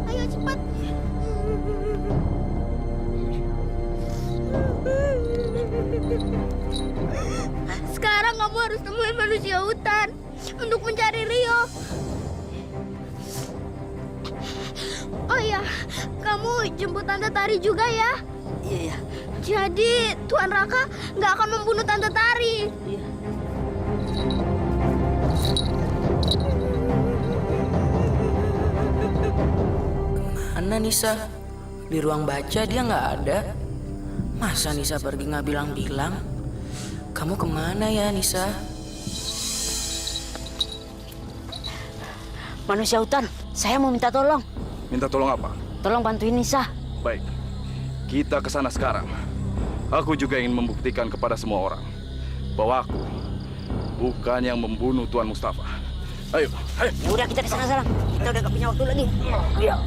Ayo cepet. Sekarang kamu harus temuin manusia hutan untuk mencari Rio. Oh iya, kamu jemput Tante Tari juga ya? Iya. Jadi Tuan Raka nggak akan membunuh Tante Tari. Iya. Kemana Nisa? Di ruang baca dia nggak ada. Masa Nisa pergi nggak bilang-bilang? Kamu kemana ya Nisa? Manusia hutan, saya mau minta tolong. Minta tolong apa? Tolong bantuin Nisa. Baik, kita ke sana sekarang. Aku juga ingin membuktikan kepada semua orang bahwa aku bukan yang membunuh Tuan Mustafa. Ayo. Ya udah kita ke sana sekarang. Kita udah gak punya waktu lagi. Iya.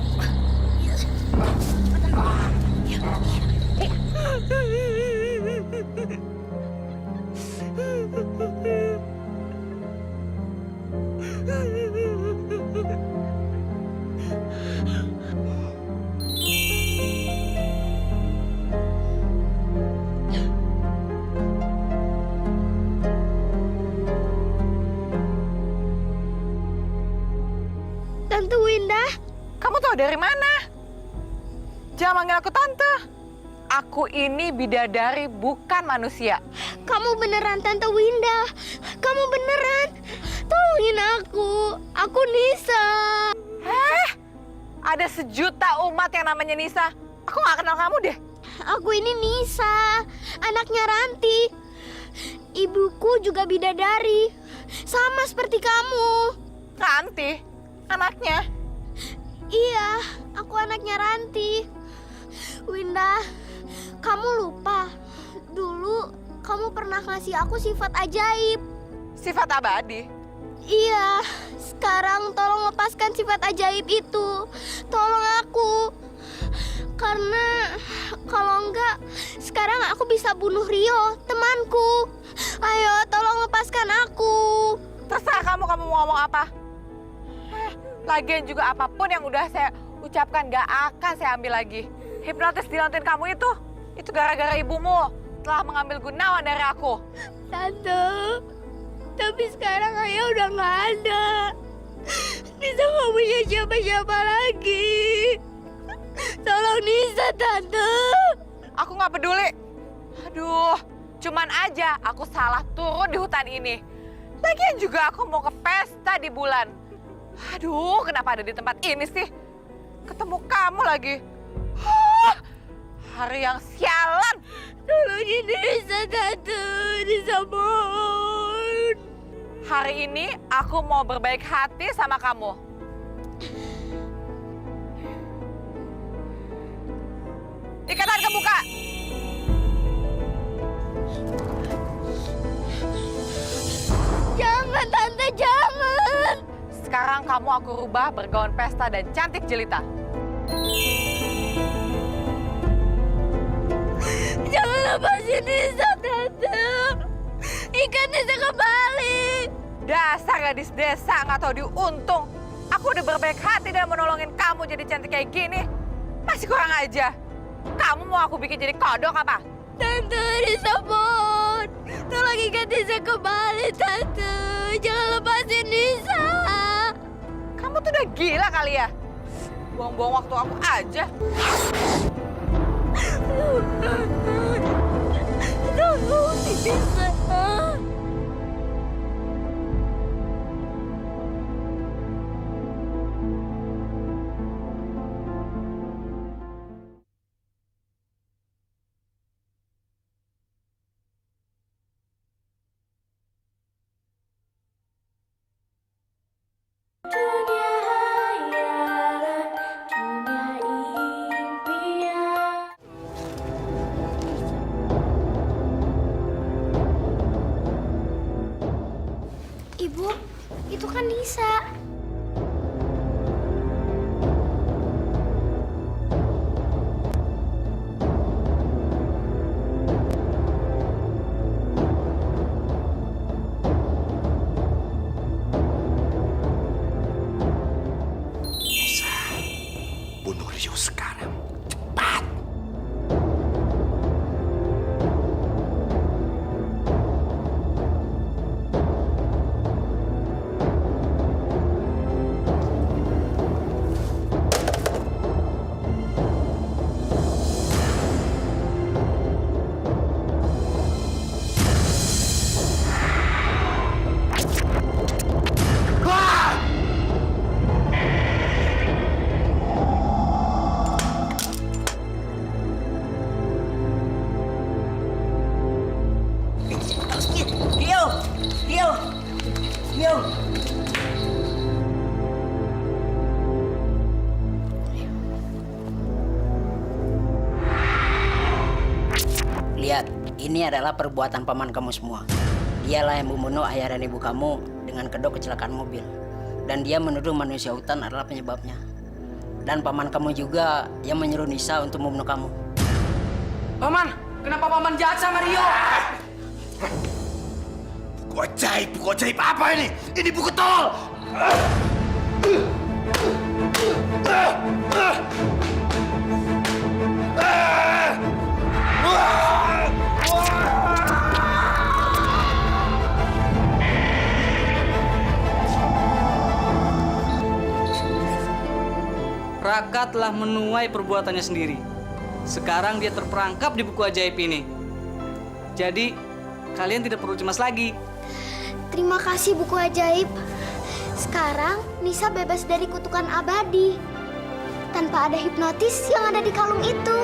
Tante Winda, Kamu tahu dari mana? Jangan manggil aku tante. Aku ini bidadari, bukan manusia. kamu beneran Tante Winda. Kamu beneran. Tolongin aku. Aku Nisa. Ada sejuta umat yang namanya Nisa. Aku nggak kenal kamu deh. Aku ini Nisa, anaknya Ranti. Ibuku juga bidadari. Sama seperti kamu. Ranti? Anaknya? Iya, aku anaknya Ranti. Winda, kamu lupa. Dulu kamu pernah ngasih aku sifat ajaib. Sifat abadi? Iya, sekarang tolong lepaskan sifat ajaib itu. Tolong aku. Karena kalau enggak, sekarang aku bisa bunuh Rio, temanku. Ayo, tolong lepaskan aku. Terserah kamu mau ngomong apa. Lagian juga apapun yang udah saya Ucapkan gak akan saya ambil lagi. Hipnotis di lantai kamu itu gara-gara ibumu telah mengambil Gunawan dari aku. Tante, tapi sekarang ayah udah nggak ada. Nisa nggak punya siapa-siapa lagi. Tolong Nisa, Tante. Aku nggak peduli. Aduh, cuman aja aku salah turun di hutan ini. Lagian juga aku mau ke pesta di bulan. Aduh, kenapa ada di tempat ini sih? Ketemu kamu lagi. Hari yang sialan. Tolongin Nisa, Tante. Nisa mohon. Hari ini aku mau berbaik hati sama kamu. Ikatan kebuka. Jangan, Tante, jangan. Sekarang kamu aku rubah bergaun pesta dan cantik jelita. Jangan lepasin Nisa, Tante. Ikan Nisa kembali. Dasar gadis desa nggak tahu diuntung. Aku udah berbaik hati dan menolongin kamu jadi cantik kayak gini. Masih kurang aja. Kamu mau aku bikin jadi kodok apa? Tante, Nisa mohon. Tolong ikan Nisa kembali, Tante. Jangan lepasin Nisa. Kamu tuh udah gila kali ya? Buang-buang waktu aku aja. Tolong Nisa. Ibu, itu kan Nisa. Nisa, bunuh Rio sekarang. Cepat! Lihat, ini adalah perbuatan paman kamu semua. Dialah yang membunuh ayah dan ibu kamu dengan kedok kecelakaan mobil. Dan dia menuduh manusia hutan adalah penyebabnya. Dan paman kamu juga yang menyuruh Nisa untuk membunuh kamu. Paman, kenapa paman jahat sama Rio? Buku ajaib apa ini? Ini buku tol! Raka telah menuai perbuatannya sendiri. Sekarang dia terperangkap di buku ajaib ini. Jadi, kalian tidak perlu cemas lagi. Terima kasih buku ajaib. Sekarang Nisa bebas dari kutukan abadi. Tanpa ada hipnotis yang ada di kalung itu.